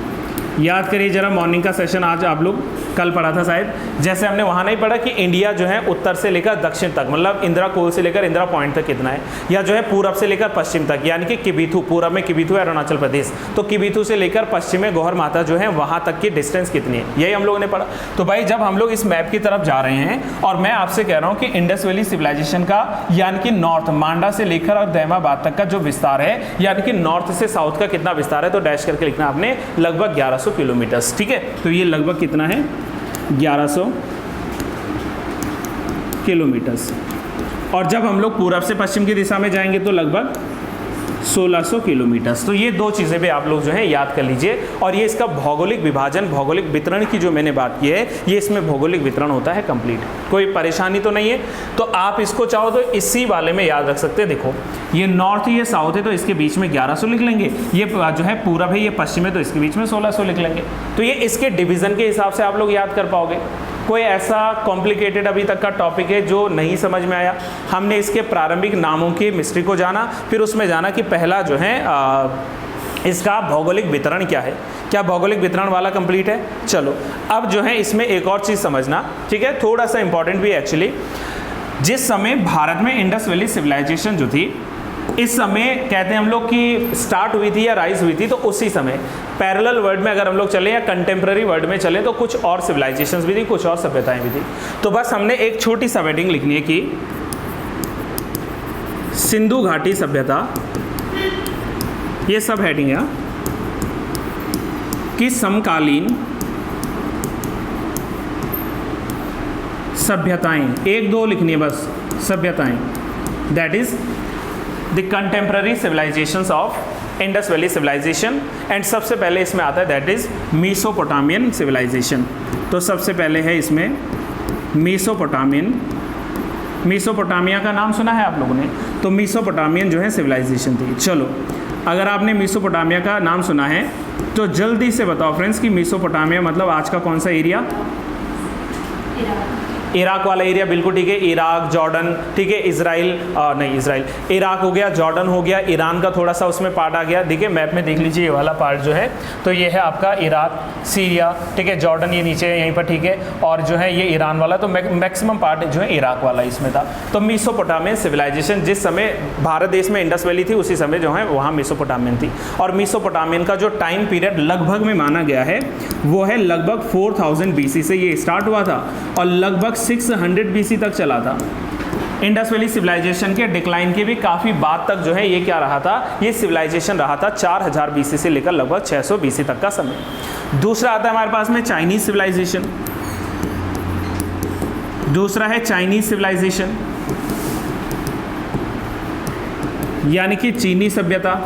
याद करिए जरा मॉर्निंग का सेशन आज आप लोग कल पढ़ा था शायद, जैसे हमने वहाँ नहीं पढ़ा कि इंडिया जो है उत्तर से लेकर दक्षिण तक, मतलब इंदिरा कोल से लेकर इंदिरा पॉइंट तक कितना है, या जो है पूरब से लेकर पश्चिम तक, यानी कि किबिथु, पूरब में किबिथु है अरुणाचल प्रदेश, तो किबिथु से लेकर पश्चिम में गौहर माता जो है वहाँ तक की डिस्टेंस कितनी है, यही हम लोगों ने पढ़ा। तो भाई जब हम लोग इस मैप की तरफ जा रहे हैं और मैं आपसे कह रहा हूँ कि इंडस वैली सिविलाइजेशन का यानी कि नॉर्थ मांडा से लेकर और दहमाबाद तक का जो विस्तार है, यानी कि नॉर्थ से साउथ का कितना विस्तार है, तो डैश करके लिखना आपने लगभग 1100 किलोमीटर, ठीक है। तो ये लगभग कितना है 1100 किलोमीटर्स, और जब हम लोग पूरब से पश्चिम की दिशा में जाएंगे तो लगभग 1600 किलोमीटर्स। तो ये 2 चीज़ें भी आप लोग जो है याद कर लीजिए, और ये इसका भौगोलिक विभाजन, भौगोलिक वितरण की जो मैंने बात की है, ये इसमें भौगोलिक वितरण होता है कंप्लीट, कोई परेशानी तो नहीं है। तो आप इसको चाहो तो इसी वाले में याद रख सकते हैं। देखो ये नॉर्थ ये साउथ है तो इसके बीच में 1100 लिख लेंगे, ये जो है पूरब है ये पश्चिम है तो इसके बीच में 1600 लिख लेंगे। तो ये इसके डिवीज़न के हिसाब से आप लोग याद कर पाओगे। कोई ऐसा कॉम्प्लिकेटेड अभी तक का टॉपिक है जो नहीं समझ में आया, हमने इसके प्रारंभिक नामों की मिस्ट्री को जाना, फिर उसमें जाना कि पहला जो है इसका भौगोलिक वितरण क्या है, क्या भौगोलिक वितरण वाला कंप्लीट है। चलो अब जो है इसमें एक और चीज़ समझना, ठीक है, थोड़ा सा इंपॉर्टेंट भी है एक्चुअली। जिस समय भारत में इंडस वैली सिविलाइजेशन जो थी, इस समय कहते हैं हम लोग कि स्टार्ट हुई थी या राइज हुई थी, तो उसी समय पैरेलल वर्ल्ड में अगर हम लोग चले या कंटेम्प्रेरी वर्ल्ड में चले तो कुछ और सिविलाइजेशंस भी थी, कुछ और सभ्यताएं भी थी। तो बस हमने एक छोटी सा हेडिंग लिखनी है कि सिंधु घाटी सभ्यता, ये सब हेडिंग है कि समकालीन सभ्यताएं, 1-2 लिखनी है बस, सभ्यताएं, that is the contemporary civilisations of Indus valley civilisation. And सबसे पहले इसमें आता है दैट इज मेसोपोटामियन सिविलाइजेशन। तो सबसे पहले है इसमें मेसोपोटामियन, मेसोपोटामिया का नाम सुना है आप लोगों ने, तो मेसोपोटामियन जो है सिविलाइजेशन थी। चलो अगर आपने मेसोपोटामिया का नाम सुना है तो जल्दी से बताओ फ्रेंड्स कि मेसोपोटामिया मतलब आज का कौन सा एरिया, इराक वाला एरिया, बिल्कुल ठीक है, इराक, जॉर्डन, ठीक है, इजराइल, नहीं इजराइल, इराक हो गया, जॉर्डन हो गया, ईरान का थोड़ा सा उसमें पार्ट आ गया, देखिए मैप में देख लीजिए ये वाला पार्ट जो है, तो ये है आपका इराक, सीरिया, ठीक है, जॉर्डन ये नीचे है यहीं पर, ठीक है, और जो है ये ईरान वाला, तो मैक्सिमम पार्ट जो है इराक वाला इसमें था। तो मेसोपोटामियन सिविलाइजेशन जिस समय भारत देश में इंडस वैली थी उसी समय जो है वहाँ मेसोपोटामियन थी, और मेसोपोटामियन का जो टाइम पीरियड लगभग में माना गया है वो है लगभग 4000 BC से ये स्टार्ट हुआ था और लगभग 600 BC तक चला था। इंडस वैली सिविलाइजेशन के डिक्लाइन के भी काफ़ी बाद तक जो है ये क्या रहा था, ये सिविलाइजेशन रहा था 4000 BC से लेकर लगभग 600 BC तक का समय। दूसरा आता है हमारे पास में चाइनीज सिविलाइजेशन, दूसरा है चाइनीज सिविलाइजेशन यानी कि चीनी सभ्यता।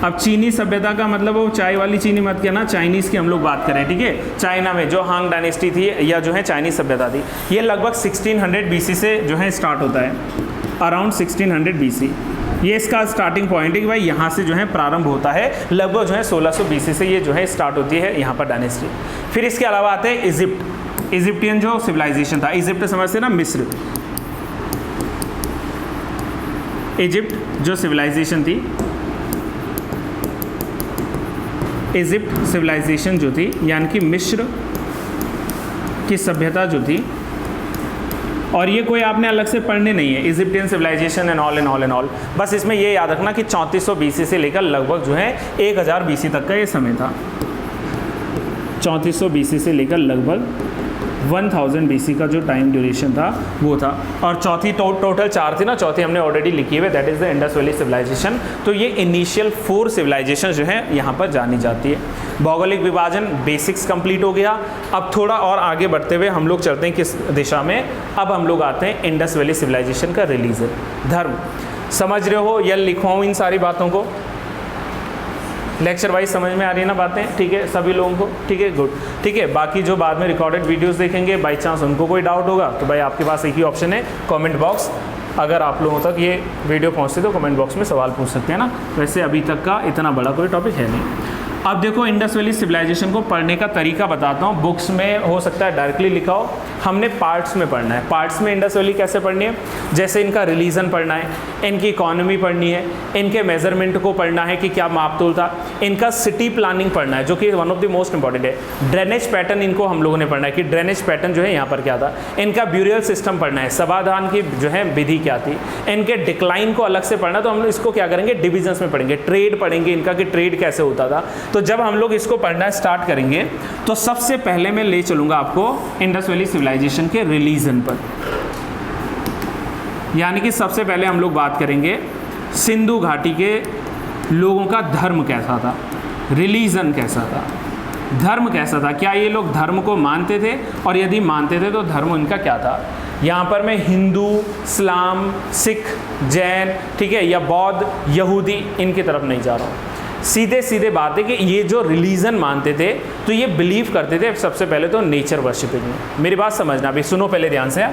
अब चीनी सभ्यता का मतलब वो चाय वाली चीनी मत कहना, चाइनीज़ की हम लोग बात करें, ठीक है। चाइना में जो हांग डायनेस्टी थी या जो है चाइनीज सभ्यता थी, ये लगभग 1600 BC से जो है स्टार्ट होता है, अराउंड 1600 BC ये इसका स्टार्टिंग पॉइंट है कि भाई यहाँ से जो है प्रारंभ होता है, लगभग जो है 1600 BC से ये जो है स्टार्ट होती है यहाँ पर डायनेस्टी। फिर इसके अलावा आते हैं इजिप्ट, इजिप्टियन जो सिविलाइजेशन था, इजिप्ट समझते ना, मिस्र, इजिप्ट जो सिविलाइजेशन थी इजिप्ट सिविलाइजेशन जो थी, यानी कि मिस्र की सभ्यता जो थी, और ये कोई आपने अलग से पढ़ने नहीं है, इजिप्टियन सिविलाइजेशन एंड ऑल, बस इसमें ये याद रखना कि 3400 BC से लेकर लगभग जो है 1000 BC तक का ये समय था। 3400 BC से लेकर लगभग 1000 BC का जो टाइम ड्यूरेशन था वो था। और चौथी टोटल 4 थी ना, चौथी हमने ऑलरेडी लिखी हुई, that is the Indus valley civilisation. तो ये इनिशियल 4 सिविलाइजेशन जो है यहाँ पर जानी जाती है। भौगोलिक विभाजन बेसिक्स कंप्लीट हो गया। अब थोड़ा और आगे बढ़ते हुए हम लोग चलते हैं किस दिशा में, अब हम लोग आते हैं इंडस वैली सिविलाइजेशन का रिलीजन, धर्म। समझ रहे हो या लिखवाऊँ इन सारी बातों को? लेक्चर वाइज समझ में आ रही है ना बातें? ठीक है सभी लोगों को? ठीक है, गुड। ठीक है, बाकी जो बाद में रिकॉर्डेड वीडियोस देखेंगे, बाई चांस उनको कोई डाउट होगा तो भाई आपके पास एक ही ऑप्शन है, कमेंट बॉक्स। अगर आप लोगों तक ये वीडियो पहुंचती तो कमेंट बॉक्स में सवाल पूछ सकते हैं ना। वैसे अभी तक का इतना बड़ा कोई टॉपिक है नहीं। अब देखो इंडस वैली सिविलाइजेशन को पढ़ने का तरीका बताता हूँ। बुक्स में हो सकता है डायरेक्टली लिखा हो, हमने पार्ट्स में पढ़ना है। पार्ट्स में इंडस वैली कैसे पढ़नी है? जैसे इनका रिलीजन पढ़ना है, इनकी इकोनॉमी पढ़नी है, इनके मेजरमेंट को पढ़ना है कि क्या मापतोल था, इनका सिटी प्लानिंग पढ़ना है जो कि one of the most important है। ड्रेनेज पैटर्न इनको हम लोगों ने पढ़ना है कि ड्रेनेज पैटर्न जो है यहाँ पर क्या था। इनका ब्यूरियल सिस्टम पढ़ना है, समाधान की जो है विधि क्या थी। इनके डिक्लाइन को अलग से पढ़ना, तो हम लोग इसको क्या करेंगे, डिविजन्स में पढ़ेंगे। ट्रेड पढ़ेंगे इनका कि ट्रेड कैसे होता था। तो जब हम लोग इसको पढ़ना स्टार्ट करेंगे तो सबसे पहले मैं ले चलूंगा आपको इंडस वैली सिविलाइजेशन के रिलीजन पर, यानी कि सबसे पहले हम लोग बात करेंगे सिंधु घाटी के लोगों का धर्म कैसा था, रिलीजन कैसा था, धर्म कैसा था। क्या ये लोग धर्म को मानते थे, और यदि मानते थे तो धर्म उनका क्या था। यहाँ पर मैं हिंदू, इस्लाम, सिख, जैन, ठीक है, या बौद्ध, यहूदी, इनकी तरफ नहीं जा रहा हूँ। सीधे सीधे बात है कि ये जो रिलीजन मानते थे तो ये बिलीव करते थे सबसे पहले तो नेचर वर्शिपिंग में। मेरी बात समझना, अभी सुनो पहले ध्यान से।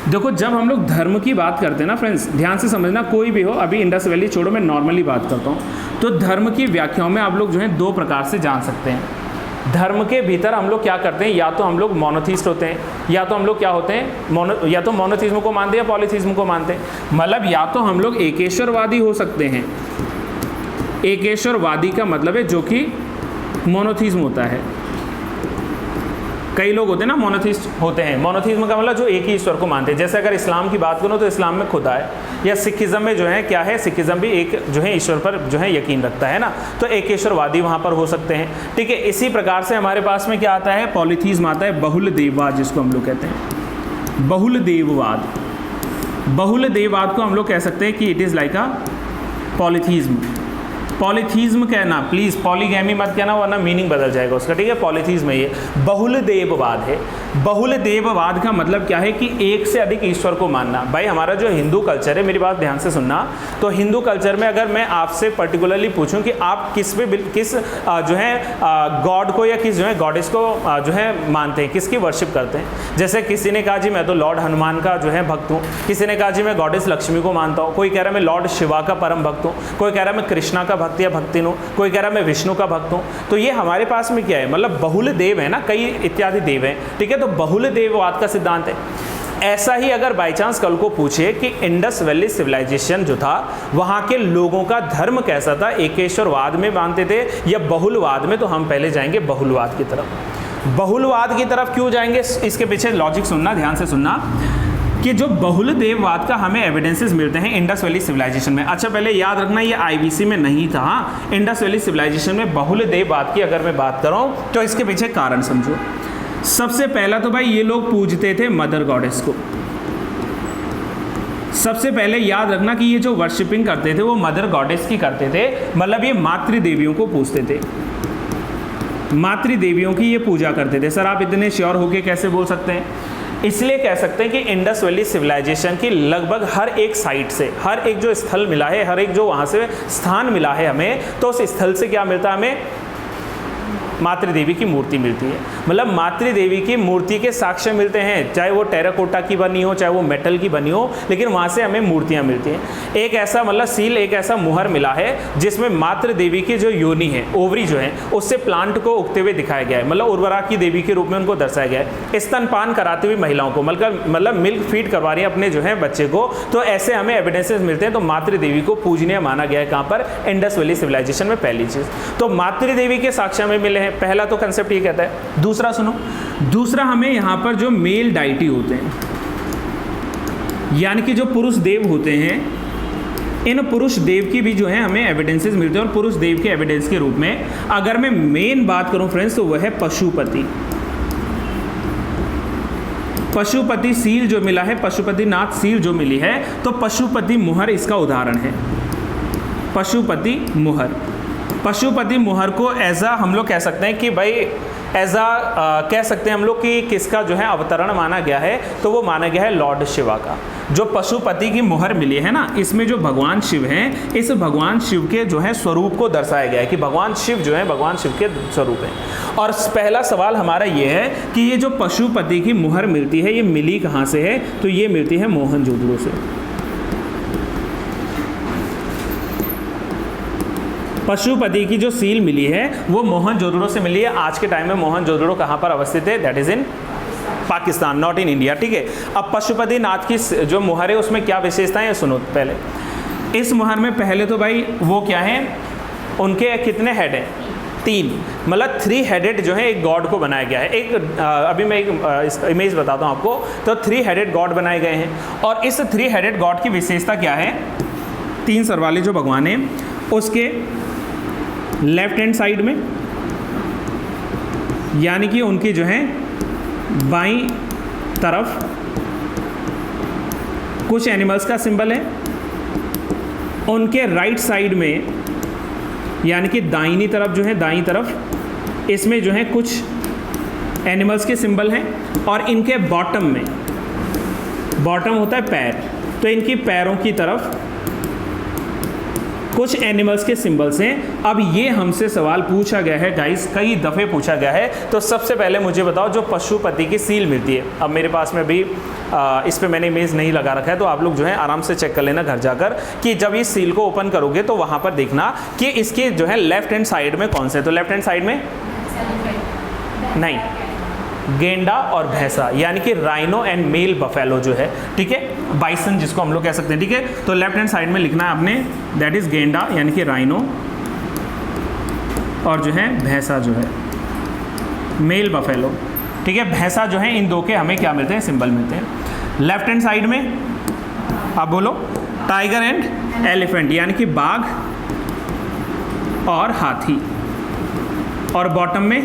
देखो जब हम लोग धर्म की बात करते हैं ना फ्रेंड्स, ध्यान से समझना, कोई भी हो, अभी इंडस वैली छोड़ो, मैं नॉर्मली बात करता हूँ। तो धर्म की व्याख्याओं में आप लोग जो है 2 प्रकार से जान सकते हैं। धर्म के भीतर हम लोग क्या करते हैं, या तो हम लोग मोनोथीस्ट होते हैं, या तो हम लोग क्या होते हैं, या तो मोनोथीज्म को मानते हैं या पॉलीथीज्म को मानते हैं। मतलब या तो हम लोग एकेश्वरवादी हो सकते हैं, एकेश्वरवादी का मतलब है जो कि मोनोथीज्म होता है। कई लोग होते हैं ना मोनोथिस्ट होते हैं, मोनोथीज्म का मतलब जो एक ही ईश्वर को मानते हैं। जैसे अगर इस्लाम की बात करो तो इस्लाम में खुदा है, या सिखिज्म में जो है क्या है, सिखिज्म भी एक जो है ईश्वर पर जो है यकीन रखता है ना, तो एकेश्वरवादी वहाँ पर हो सकते हैं। ठीक है, इसी प्रकार से हमारे पास में क्या आता है, पॉलीथीज्म आता है, बहुल देववाद जिसको हम लोग कहते हैं, बहुल देववाद। बहुल देववाद को हम लोग कह सकते हैं कि it is like a polytheism. Polytheism कहना, प्लीज़ पॉलीगैमी मत कहना वरना मीनिंग बदल जाएगा उसका। ठीक है, पॉलीथीज्म है ये, बहुल देववाद है। बहुल देववाद का मतलब क्या है कि एक से अधिक ईश्वर को मानना। भाई हमारा जो हिंदू कल्चर है, मेरी बात ध्यान से सुनना, तो हिंदू कल्चर में अगर मैं आपसे पर्टिकुलरली पूछूं कि आप किस जो है गॉड को या किस जो है गॉडेस को जो है मानते हैं, किसकी वर्शिप करते हैं। जैसे किसी ने कहा जी मैं तो लॉर्ड हनुमान का जो है भक्त हूँ, किसी ने कहा जी मैं गॉडेस लक्ष्मी को मानता हूँ, कोई कह रहा है मैं लॉर्ड शिवा का परम भक्त हूँ, कोई कह रहा है मैं कृष्णा का भक्त या भक्तिन हूँ, कोई कह रहा है मैं विष्णु का भक्त हूँ। तो ये हमारे पास में क्या है, मतलब बहुल देव है ना, कई इत्यादि देव हैं। ठीक है, तो बहुल देववाद का सिद्धांत है। ऐसा ही अगर बाई चांस कल को पूछे कि इंडस वैली सिविलाइजेशन जो था वहां के लोगों का धर्म कैसा था, एकेश्वरवाद में मानते थे या बहुलवाद में, तो हम पहले जाएंगे बहुलवाद की तरफ। बहुलवाद की तरफ क्यों जाएंगे, इसके पीछे लॉजिक सुनना, ध्यान से सुनना, कि जो बहुल देववाद का हमें एविडेंसेस मिलते हैं इंडस वैली सिविलाइजेशन में। अच्छा पहले याद रखना ये आईबीसी में नहीं था, हाँ, इंडस वैली सिविलाइजेशन में बहुल देववाद की अगर मैं बात करूं तो इसके पीछे कारण समझो। सबसे पहला तो भाई ये लोग पूजते थे मदर गॉडेस को। सबसे पहले याद रखना कि ये जो वर्शिपिंग करते थे वो मदर गॉडेस की करते थे, मतलब ये मातृदेवियों को पूजते थे, मातृदेवियों की ये पूजा करते थे। सर आप इतने श्योर होके कैसे बोल सकते हैं? इसलिए कह सकते हैं कि इंडस वैली सिविलाइजेशन की लगभग हर एक साइट से, हर एक जो स्थल मिला है, हर एक जो वहाँ से स्थान मिला है हमें, तो उस स्थल से क्या मिलता है हमें, मातृदेवी की मूर्ति मिलती है। मतलब मातृदेवी की मूर्ति के साक्ष्य मिलते हैं, चाहे वो टेराकोटा की बनी हो, चाहे वो मेटल की बनी हो, लेकिन वहाँ से हमें मूर्तियाँ मिलती हैं। एक ऐसा मतलब सील, एक ऐसा मुहर मिला है जिसमें मातृदेवी की जो योनि है, ओवरी जो है, उससे प्लांट को उगते हुए दिखाया गया है। मतलब उर्वरा की देवी के रूप में उनको दर्शाया गया है। स्तनपान कराती हुई महिलाओं को, मतलब मिल्क फीड करवा रही है अपने जो है बच्चे को, तो ऐसे हमें एविडेंसेस मिलते हैं। तो मातृदेवी को पूजनीय माना गया है कहाँ पर? इंडस वैली सिविलाइजेशन में। पहली चीज तो मातृदेवी के साक्ष्य में मिले हैं, पहला तो कंसेप्ट ये कहता है। दूसरा सुनो, दूसरा हमें यहाँ पर जो मेल डाइटी होते हैं, यानी कि जो पुरुष देव होते हैं, इन पुरुष देव की भी जो है हमें एविडेंसेस मिलते हैं। और पुरुष देव के एविडेंस के रूप में अगर मैं मेन बात करूं फ्रेंड्स, तो वह है पशुपति। पशुपति सील जो मिला है, पशुपतिनाथ सील जो मिली है, तो पशुपति मुहर इसका उदाहरण है। पशुपति मुहर, पशुपति मुहर को एज अ हम लोग कह सकते हैं कि भाई एज अ कह सकते हैं हम लोग कि किसका जो है अवतरण माना गया है, तो वो माना गया है लॉर्ड शिवा का। जो पशुपति की मुहर मिली है ना, इसमें जो भगवान शिव हैं, इस भगवान शिव के जो है स्वरूप को दर्शाया गया है कि भगवान शिव जो है भगवान शिव के स्वरूप हैं। और पहला सवाल हमारा ये है कि ये जो पशुपति की मुहर मिलती है, ये मिली कहाँ से है? तो ये मिलती है मोहनजोदड़ो से। पशुपति की जो सील मिली है वो मोहनजोदड़ो से मिली है। आज के टाइम में मोहनजोदड़ो कहाँ पर अवस्थित है? That is in Pakistan, not in India. ठीक है, अब पशुपतिनाथ की जो मुहर है उसमें क्या विशेषताएं हैं सुनो। पहले इस मुहर में पहले तो भाई वो क्या है, उनके कितने हेड हैं? 3, मतलब 3 हेडेड जो है एक गॉड को बनाया गया है। एक अभी मैं एक इमेज बताता हूँ आपको। तो 3 हेडेड गॉड बनाए गए हैं। और इस 3 हेडेड गॉड की विशेषता क्या है? 3 सर वाले जो भगवान हैं, उसके लेफ्ट हैंड साइड में, यानी कि उनकी जो है बाईं तरफ कुछ एनिमल्स का सिंबल है। उनके राइट साइड में, यानी कि दाहिनी तरफ जो है, दाईं तरफ इसमें जो है कुछ एनिमल्स के सिंबल हैं। और इनके बॉटम में, बॉटम होता है पैर, तो इनकी पैरों की तरफ कुछ एनिमल्स के सिंबल्स हैं। अब ये हमसे सवाल पूछा गया है गाइस, कई दफ़े पूछा गया है। तो सबसे पहले मुझे बताओ, जो पशुपति की सील मिलती है, अब मेरे पास में भी इस पे मैंने इमेज नहीं लगा रखा है, तो आप लोग जो है आराम से चेक कर लेना घर जाकर कि जब इस सील को ओपन करोगे तो वहाँ पर देखना कि इसके जो है लेफ्ट हैंड साइड में कौन से। तो लेफ्ट हैंड साइड में नहीं, गेंडा और भैंसा, यानी कि राइनो एंड मेल बफेलो जो है, ठीक है, बाइसन जिसको हम लोग कह सकते हैं। ठीक है, तो लेफ्ट हैंड साइड में लिखना है आपने, दैट इज गेंडा यानी कि राइनो, और जो है भैंसा जो है मेल बफेलो। ठीक है, भैंसा जो है, इन दो के हमें क्या मिलते हैं? सिंबल मिलते हैं। लेफ्ट हैंड साइड में अब बोलो, टाइगर एंड एलिफेंट, यानी कि बाघ और हाथी। और बॉटम में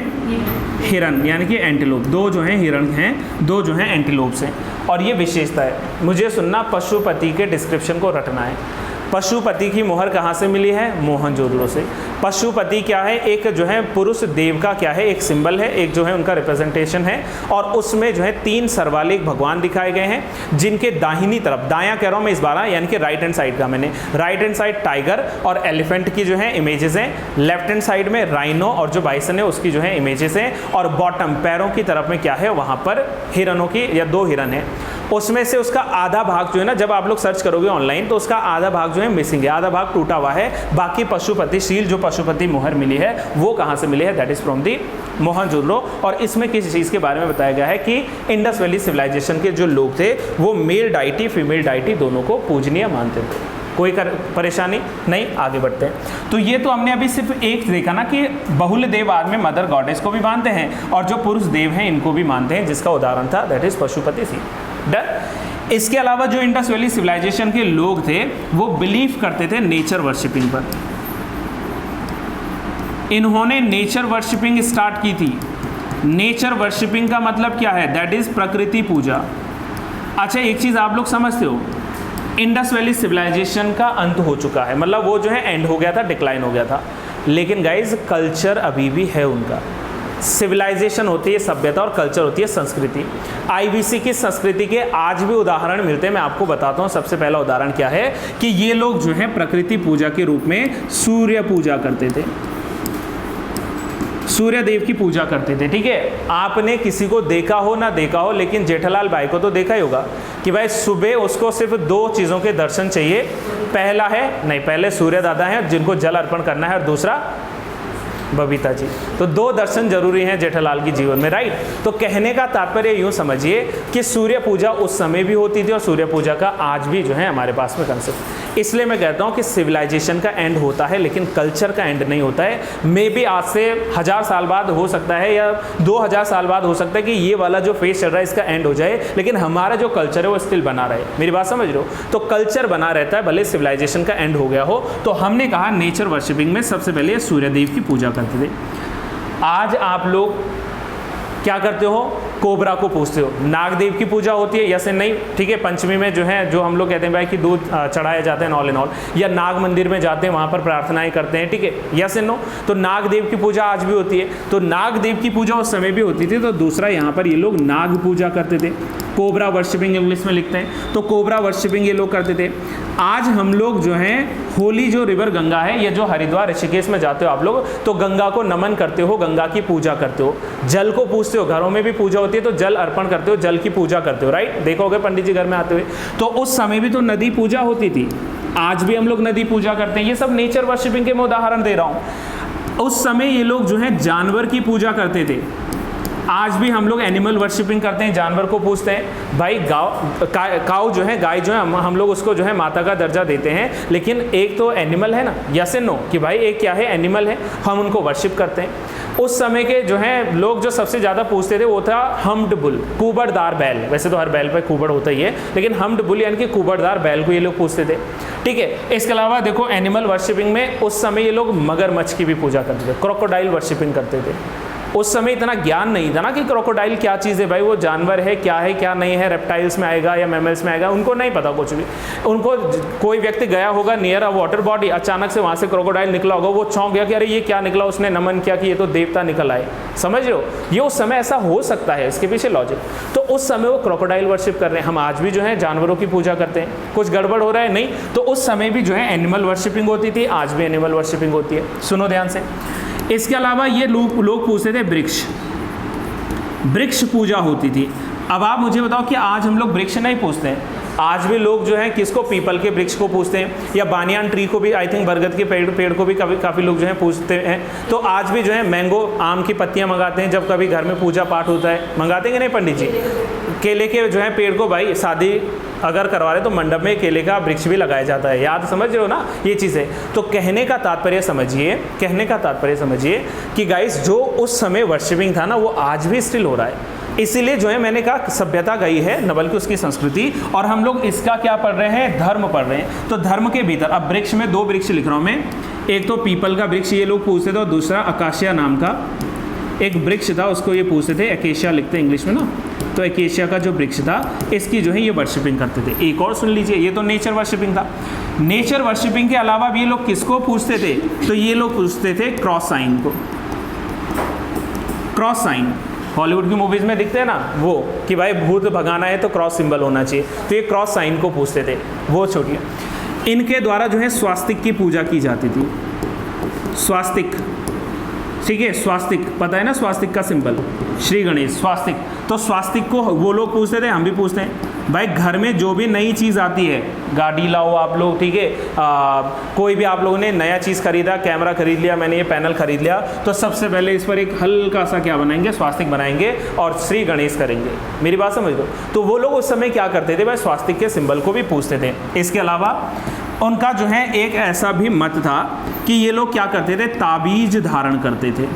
हिरन, यानी कि एंटीलोप। 2 जो हैं हिरन हैं, 2 जो हैं एंटीलोप्स हैं। और ये विशेषता है। मुझे सुनना, पशुपति के डिस्क्रिप्शन को रटना है। पशुपति की मुहर कहाँ से मिली है? मोहनजोदड़ो से। पशुपति क्या है? एक जो है पुरुष देव का क्या है? एक सिंबल है, एक जो है उनका रिप्रेजेंटेशन है। और उसमें जो है 3 सर वाले भगवान दिखाए गए हैं, जिनके दाहिनी तरफ, दायां कह रहा हूँ मैं इस बार, यानी कि राइट हैंड साइड का मैंने, राइट हैंड साइड टाइगर और एलिफेंट की जो है इमेजेस हैं। लेफ्ट हैंड साइड में राइनो और जो बाइसन है उसकी जो है इमेजेस हैं। और बॉटम पैरों की तरफ में क्या है? वहाँ पर हिरनों की या 2 हिरन है। उसमें से उसका आधा भाग जो है ना, जब आप लोग सर्च करोगे ऑनलाइन, तो उसका आधा भाग जो है मिसिंग है, आधा भाग टूटा हुआ है। बाकी पशुपति शील, जो पशुपति मुहर मिली है, वो कहाँ से मिली है? That is from the Mohenjodaro. और इसमें किसी चीज़ के बारे में बताया गया है कि इंडस वैली सिविलाइजेशन के जो लोग थे वो मेल डाइटी फीमेल डाइटी दोनों को पूजनीय मानते थे। कोई परेशानी नहीं, आगे बढ़ते हैं। तो ये तो हमने अभी सिर्फ एक देखा ना कि बहुल देववाद में मदर गॉडेस को भी मानते हैं और जो पुरुष देव हैं इनको भी मानते हैं, जिसका उदाहरण था दैट इज पशुपति सी। डन। इसके अलावा जो इंडस वैली सिविलाइजेशन के लोग थे वो बिलीव करते थे नेचर वर्शिपिंग पर। इन्होंने नेचर वर्शिपिंग स्टार्ट की थी। नेचर वर्शिपिंग का मतलब क्या है? दैट इज प्रकृति पूजा। अच्छा, एक चीज आप लोग समझते हो, इंडस वैली सिविलाइजेशन का अंत हो चुका है, मतलब वो जो है एंड हो गया था, डिक्लाइन हो गया था, लेकिन गाइज कल्चर अभी भी है उनका। सिविलाइजेशन होती है सभ्यता और कल्चर होती है संस्कृति। आईबीसी की संस्कृति के आज भी उदाहरण मिलते हैं। मैं आपको बताता हूँ। सबसे पहला उदाहरण क्या है कि ये लोग जो है प्रकृति पूजा के रूप में सूर्य पूजा करते थे। सूर्य देव की पूजा करते थे। ठीक है, आपने किसी को देखा हो ना देखा हो, लेकिन जेठालाल भाई को तो देखा ही होगा कि भाई सुबह उसको सिर्फ 2 चीज़ों के दर्शन चाहिए। पहला है, नहीं पहले सूर्य दादा हैं जिनको जल अर्पण करना है, और दूसरा बबीता जी। तो 2 दर्शन जरूरी हैं जेठालाल की जीवन में, राइट। तो कहने का तात्पर्य यूँ समझिए कि सूर्य पूजा उस समय भी होती थी और सूर्य पूजा का आज भी जो है हमारे पास में कंसेप्ट। इसलिए मैं कहता हूँ कि सिविलाइजेशन का एंड होता है लेकिन कल्चर का एंड नहीं होता है। मे बी आज से 1000 साल बाद हो सकता है या 2000 साल बाद हो सकता है कि ये वाला जो फेज चल रहा है इसका एंड हो जाए, लेकिन हमारा जो कल्चर है वो स्टिल बना रहे। मेरी बात समझ रहे हो? तो कल्चर बना रहता है भले सिविलाइजेशन का एंड हो गया हो। तो हमने कहा नेचर वर्शिपिंग में सबसे पहले सूर्यदेव की पूजा करते थे। आज आप लोग क्या करते हो? कोबरा को पूजते हो। नागदेव की पूजा होती है, यस एंड नहीं? ठीक है, पंचमी में जो है जो हम लोग कहते हैं भाई कि दूध चढ़ाए जाते हैं ऑल इन ऑल, या नाग मंदिर में जाते हैं वहाँ पर प्रार्थनाएं करते हैं। ठीक है, यस एंड नो? तो नागदेव की पूजा आज भी होती है। तो नागदेव की पूजा उस समय भी होती थी। तो दूसरा यहाँ पर ये लोग नाग पूजा करते थे। कोबरा वर्शिपिंग इंग्लिश में लिखते हैं, तो कोबरा वर्शिपिंग ये लोग करते थे। आज हम लोग जो हैं होली जो रिवर गंगा है, ये जो हरिद्वार ऋषिकेश में जाते हो आप लोग, तो गंगा को नमन करते हो, गंगा की पूजा करते हो, जल को पूजते हो। घरों में भी पूजा होती है तो जल अर्पण करते हो, जल की पूजा करते हो, राइट। देखोगे पंडित जी घर में आते हुए। तो उस समय भी तो नदी पूजा होती थी, आज भी हम लोग नदी पूजा करते हैं। ये सब नेचर वर्शिपिंग के मैं उदाहरण दे रहा हूँ। उस समय ये लोग जो है जानवर की पूजा करते थे। आज भी हम लोग एनिमल वर्शिपिंग करते हैं, जानवर को पूजते हैं। भाई काऊ जो है, गाय जो है, हम लोग उसको जो है माता का दर्जा देते हैं, लेकिन एक तो एनिमल है ना, यस एंड नो? कि भाई एक क्या है? एनिमल है, हम उनको वर्शिप करते हैं। उस समय के जो है लोग जो सबसे ज़्यादा पूछते थे वो था हम्ड बुल, कुबड़दार बैल। वैसे तो हर बैल पर कुबड़ होता ही है, लेकिन हम्ड बुल यानी कि कुबड़दार बैल को ये लोग पूछते थे। ठीक है, इसके अलावा देखो एनिमल वर्शिपिंग में उस समय ये लोग मगरमच्छ की भी पूजा करते थे, क्रोकोडाइल वर्शिपिंग करते थे। उस समय इतना ज्ञान नहीं था ना कि क्रोकोडाइल क्या चीज़ है, भाई वो जानवर है क्या नहीं है, रेप्टाइल्स में आएगा या मैमल्स में आएगा, उनको नहीं पता कुछ भी। उनको कोई व्यक्ति गया होगा नियर अ वाटर बॉडी, अचानक से वहाँ से क्रोकोडाइल निकला होगा, वो चौंक गया कि अरे ये क्या निकला, उसने नमन किया कि ये तो देवता निकल आए। समझ रहे हो? ये उस समय ऐसा हो सकता है, इसके पीछे लॉजिक। तो उस समय वो क्रोकोडाइल वर्शिप कर रहे हैं। हम आज भी जो है जानवरों की पूजा करते हैं। कुछ गड़बड़ हो रहा है? नहीं। तो उस समय भी जो है एनिमल वर्शिपिंग होती थी, आज भी एनिमल वर्शिपिंग होती है। सुनो ध्यान से। इसके अलावा ये लोग पूछते थे वृक्ष पूजा होती थी। अब आप मुझे बताओ कि आज हम लोग वृक्ष नहीं पूछते हैं। आज भी लोग जो है किसको? पीपल के वृक्ष को पूछते हैं, या बानियान ट्री को भी, आई थिंक बरगद के पेड़ को भी काफ़ी लोग जो है पूछते हैं। तो आज भी जो है मैंगो, आम की पत्तियां मंगाते हैं जब कभी घर में पूजा पाठ होता है। मंगाते हैं कि नहीं पंडित जी? केले के जो है पेड़ को, भाई शादी अगर करवा रहे तो मंडप में केले का वृक्ष भी लगाया जाता है। याद समझ रहे हो ना ये चीज़ें? तो कहने का तात्पर्य समझिए कि गाइस जो उस समय वर्शिपिंग था ना, वो आज भी स्टिल हो रहा है। इसीलिए जो है मैंने कहा सभ्यता गई है न बल्कि उसकी संस्कृति, और हम लोग इसका क्या पढ़ रहे हैं? धर्म पढ़ रहे हैं। तो धर्म के भीतर अब वृक्ष में 2 वृक्ष लिख रहा हूँ मैं। एक तो पीपल का वृक्ष ये लोग पूछते थे, और दूसरा अकाशिया नाम का एक वृक्ष था, उसको ये पूछते थे, एकेशिया लिखते हैं इंग्लिश में ना। तो एकेशिया का जो वृक्ष था, इसकी जो है ये वर्शिपिंग करते थे। एक और सुन लीजिए, ये तो नेचर वर्शिपिंग था। नेचर वर्शिपिंग के अलावा भी ये लोग किसको पूछते थे? तो ये लोग पूछते थे क्रॉस साइन को। क्रॉस साइन हॉलीवुड की मूवीज में दिखते हैं ना, वो कि भाई भूत भगाना है तो क्रॉस सिंबल होना चाहिए, तो ये क्रॉस साइन को पूछते थे। वो छोड़िए, इनके द्वारा जो है स्वास्तिक की पूजा की जाती थी। स्वास्तिक, ठीक है, स्वास्तिक पता है ना, स्वास्तिक का सिंबल श्री गणेश, स्वास्तिक। तो स्वास्तिक को वो लोग पूछते थे, हम भी पूछते हैं। भाई घर में जो भी नई चीज़ आती है, गाड़ी लाओ आप लोग, ठीक है, कोई भी आप लोगों ने नया चीज़ खरीदा, कैमरा खरीद लिया, मैंने ये पैनल खरीद लिया, तो सबसे पहले इस पर एक हल्का सा क्या बनाएंगे? स्वास्तिक बनाएंगे और श्री गणेश करेंगे। मेरी बात समझ लो। तो वो लोग उस समय क्या करते थे? भाई स्वास्तिक के सिंबल को भी पूछते थे। इसके अलावा उनका जो है एक ऐसा भी मत था कि ये लोग क्या करते थे? ताबीज धारण करते थे।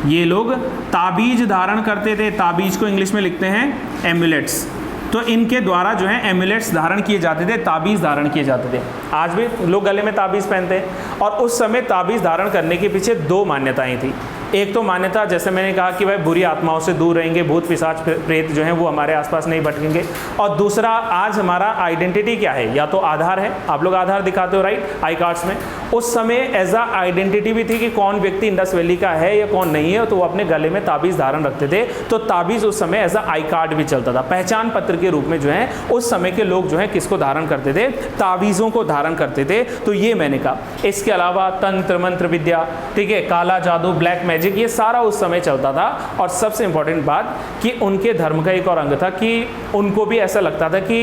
ये लोग ताबीज धारण करते थे। ताबीज को इंग्लिश में लिखते हैं एम्यूलेट्स। तो इनके द्वारा जो है एम्यूलेट्स धारण किए जाते थे, ताबीज़ धारण किए जाते थे। आज भी लोग गले में ताबीज़ पहनते हैं। और उस समय ताबीज़ धारण करने के पीछे 2 मान्यताएं थी। एक तो मान्यता, जैसे मैंने कहा कि भाई बुरी आत्माओं से दूर रहेंगे, भूत पिशाच प्रेत जो है वो हमारे आसपास नहीं भटकेंगे। और दूसरा, आज हमारा आइडेंटिटी क्या है? या तो आधार है, आप लोग आधार दिखाते हो राइट, आई कार्ड्स में। उस समय एज आ आइडेंटिटी भी थी कि कौन व्यक्ति इंडस वैली का है या कौन नहीं है, तो वो अपने गले में ताबीज़ धारण रखते थे। तो ताबीज़ उस समय एज आ आई कार्ड भी चलता था, पहचान पत्र के रूप में जो है उस समय के लोग जो है किसको धारण करते थे? ताबीज़ों को धारण करते थे। तो ये मैंने कहा। इसके अलावा तंत्र मंत्र विद्या, ठीक है, काला जादू, ब्लैक मैजिक, ये सारा उस समय चलता था। और सबसे इंपॉर्टेंट बात कि उनके धर्म का एक और अंग था कि उनको भी ऐसा लगता था कि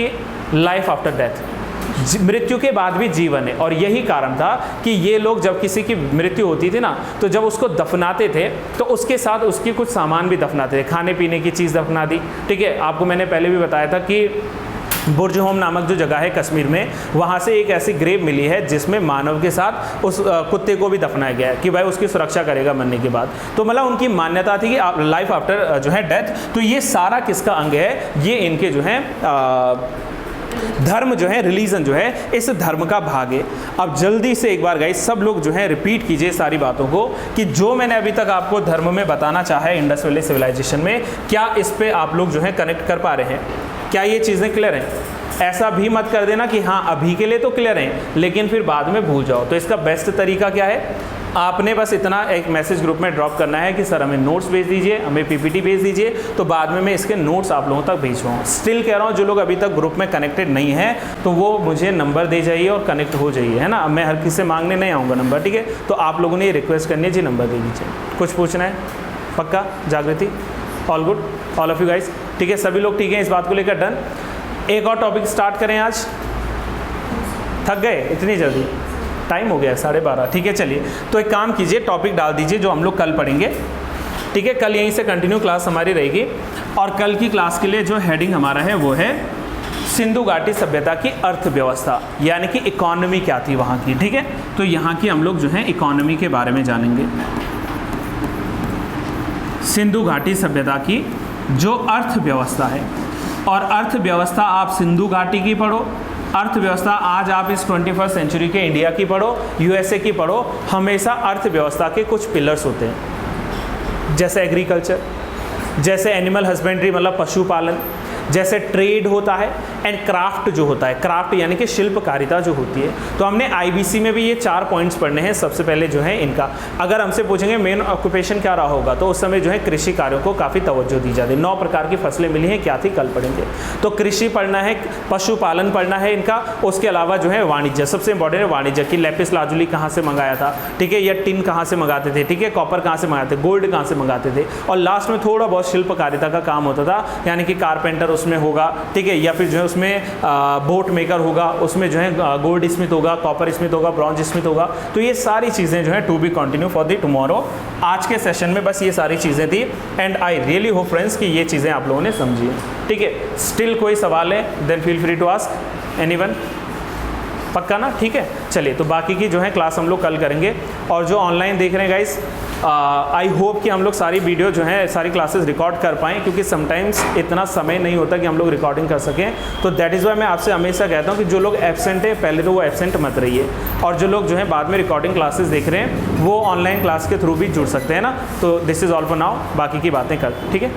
लाइफ आफ्टर डेथ, मृत्यु के बाद भी जीवन है। और यही कारण था कि ये लोग जब किसी की मृत्यु होती थी ना, तो जब उसको दफनाते थे तो उसके साथ उसके कुछ सामान भी दफनाते थे, खाने पीने की चीज़ दफना दी। ठीक है, आपको मैंने पहले भी बताया था कि बुर्ज होम नामक जो जगह है कश्मीर में, वहाँ से एक ऐसी ग्रेव मिली है जिसमें मानव के साथ उस कुत्ते को भी दफनाया गया है कि भाई उसकी सुरक्षा करेगा मरने के बाद। तो मतलब उनकी मान्यता थी कि लाइफ आफ्टर जो है डेथ। तो ये सारा किसका अंग है? ये इनके जो है धर्म जो है, रिलीजन जो है, इस धर्म का भाग है। अब जल्दी से एक बार गाइस सब लोग जो है रिपीट कीजिए सारी बातों को कि जो मैंने अभी तक आपको धर्म में बताना चाहा है इंडस वैली सिविलाइजेशन में, क्या इस पे आप लोग जो है कनेक्ट कर पा रहे हैं? क्या ये चीज़ें क्लियर हैं? ऐसा भी मत कर देना कि हाँ अभी के लिए तो क्लियर हैं लेकिन फिर बाद में भूल जाओ। तो इसका बेस्ट तरीका क्या है? आपने बस इतना एक मैसेज ग्रुप में ड्रॉप करना है कि सर हमें नोट्स भेज दीजिए, हमें पीपीटी भेज दीजिए, तो बाद में मैं इसके नोट्स आप लोगों तक भेजवाऊँ। स्टिल कह रहा हूँ, जो लोग अभी तक ग्रुप में कनेक्टेड नहीं है तो वो मुझे नंबर दे जाइए और कनेक्ट हो जाइए, है ना। मैं हर किसी से मांगने नहीं आऊँगा नंबर, ठीक है। तो आप लोगों ने ये रिक्वेस्ट करनी है जी, नंबर दे दीजिए। कुछ पूछना है? पक्का? जागृति? All good all of you guys? ठीक है, सभी लोग ठीक है इस बात को लेकर? डन। एक और टॉपिक स्टार्ट करें आज? थक गए इतनी जल्दी? टाइम हो गया 12:30। ठीक है, चलिए तो एक काम कीजिए, टॉपिक डाल दीजिए जो हम लोग कल पढ़ेंगे। ठीक है, कल यहीं से कंटिन्यू क्लास हमारी रहेगी। और कल की क्लास के लिए जो हेडिंग हमारा है वो है सिंधु घाटी सभ्यता की अर्थव्यवस्था, यानी कि इकोनॉमी क्या थी वहाँ की। ठीक है, तो यहाँ की हम लोग जो है इकोनॉमी के बारे में जानेंगे। सिंधु घाटी सभ्यता की जो अर्थव्यवस्था है, और अर्थव्यवस्था आप सिंधु घाटी की पढ़ो, अर्थव्यवस्था आज आप इस 21st सेंचुरी के इंडिया की पढ़ो, यूएसए की पढ़ो, हमेशा अर्थव्यवस्था के कुछ पिलर्स होते हैं, जैसे एग्रीकल्चर, जैसे एनिमल हस्बेंड्री मतलब पशुपालन, जैसे ट्रेड होता है, एंड क्राफ्ट जो होता है, क्राफ्ट यानी कि शिल्पकारिता जो होती है। तो हमने आईबीसी में भी ये 4 पॉइंट्स पढ़ने हैं। सबसे पहले जो है इनका, अगर हमसे पूछेंगे मेन ऑक्यूपेशन क्या रहा होगा, तो उस समय जो है कृषि कार्यों को काफ़ी तवज्जो दी जाती है। 9 प्रकार की फसलें मिली हैं, क्या थी कल पढ़ेंगे। तो कृषि पढ़ना है, पशुपालन पढ़ना है इनका, उसके अलावा जो है वाणिज्य, सबसे इंपॉर्टेंट है वाणिज्य की लैपिस लाजुली कहाँ से मंगाया था, ठीक है, या टिन कहाँ से मंगाते थे, ठीक है, कॉपर कहाँ से मंगाते थे, गोल्ड कहाँ से मंगाते थे। और लास्ट में थोड़ा बहुत शिल्पकारिता का काम होता था, यानी कि कारपेंटर उसमें होगा, ठीक है, या फिर जो है उसमें बोट मेकर होगा, उसमें जो है गोल्ड स्मिथ होगा, कॉपर स्मिथ होगा, ब्रॉन्ज स्मिथ होगा। तो ये सारी चीज़ें जो है to be continue for the tomorrow. आज के सेशन में बस ये सारी चीज़ें थी, and I really hope friends कि ये चीज़ें आप लोगों ने समझी है। ठीक है, स्टिल कोई सवाल है then feel free to ask anyone. पक्का ना? ठीक है, चलिए तो बाकी की जो है क्लास हम लोग कल करेंगे। और जो ऑनलाइन देख रहे हैं गाइस, आई होप कि हम लोग सारी वीडियो जो है सारी क्लासेस रिकॉर्ड कर पाएँ, क्योंकि समटाइम्स इतना समय नहीं होता कि हम लोग रिकॉर्डिंग कर सकें। तो दैट इज़ वाई मैं आपसे हमेशा कहता हूँ कि जो लोग एब्सेंट है पहले तो वो एब्सेंट मत रहिए, और जो लोग जो है बाद में रिकॉर्डिंग क्लासेस देख रहे हैं वो ऑनलाइन क्लास के थ्रू भी जुड़ सकते हैं ना। तो this is all for now, बाकी की बातें कल। ठीक है।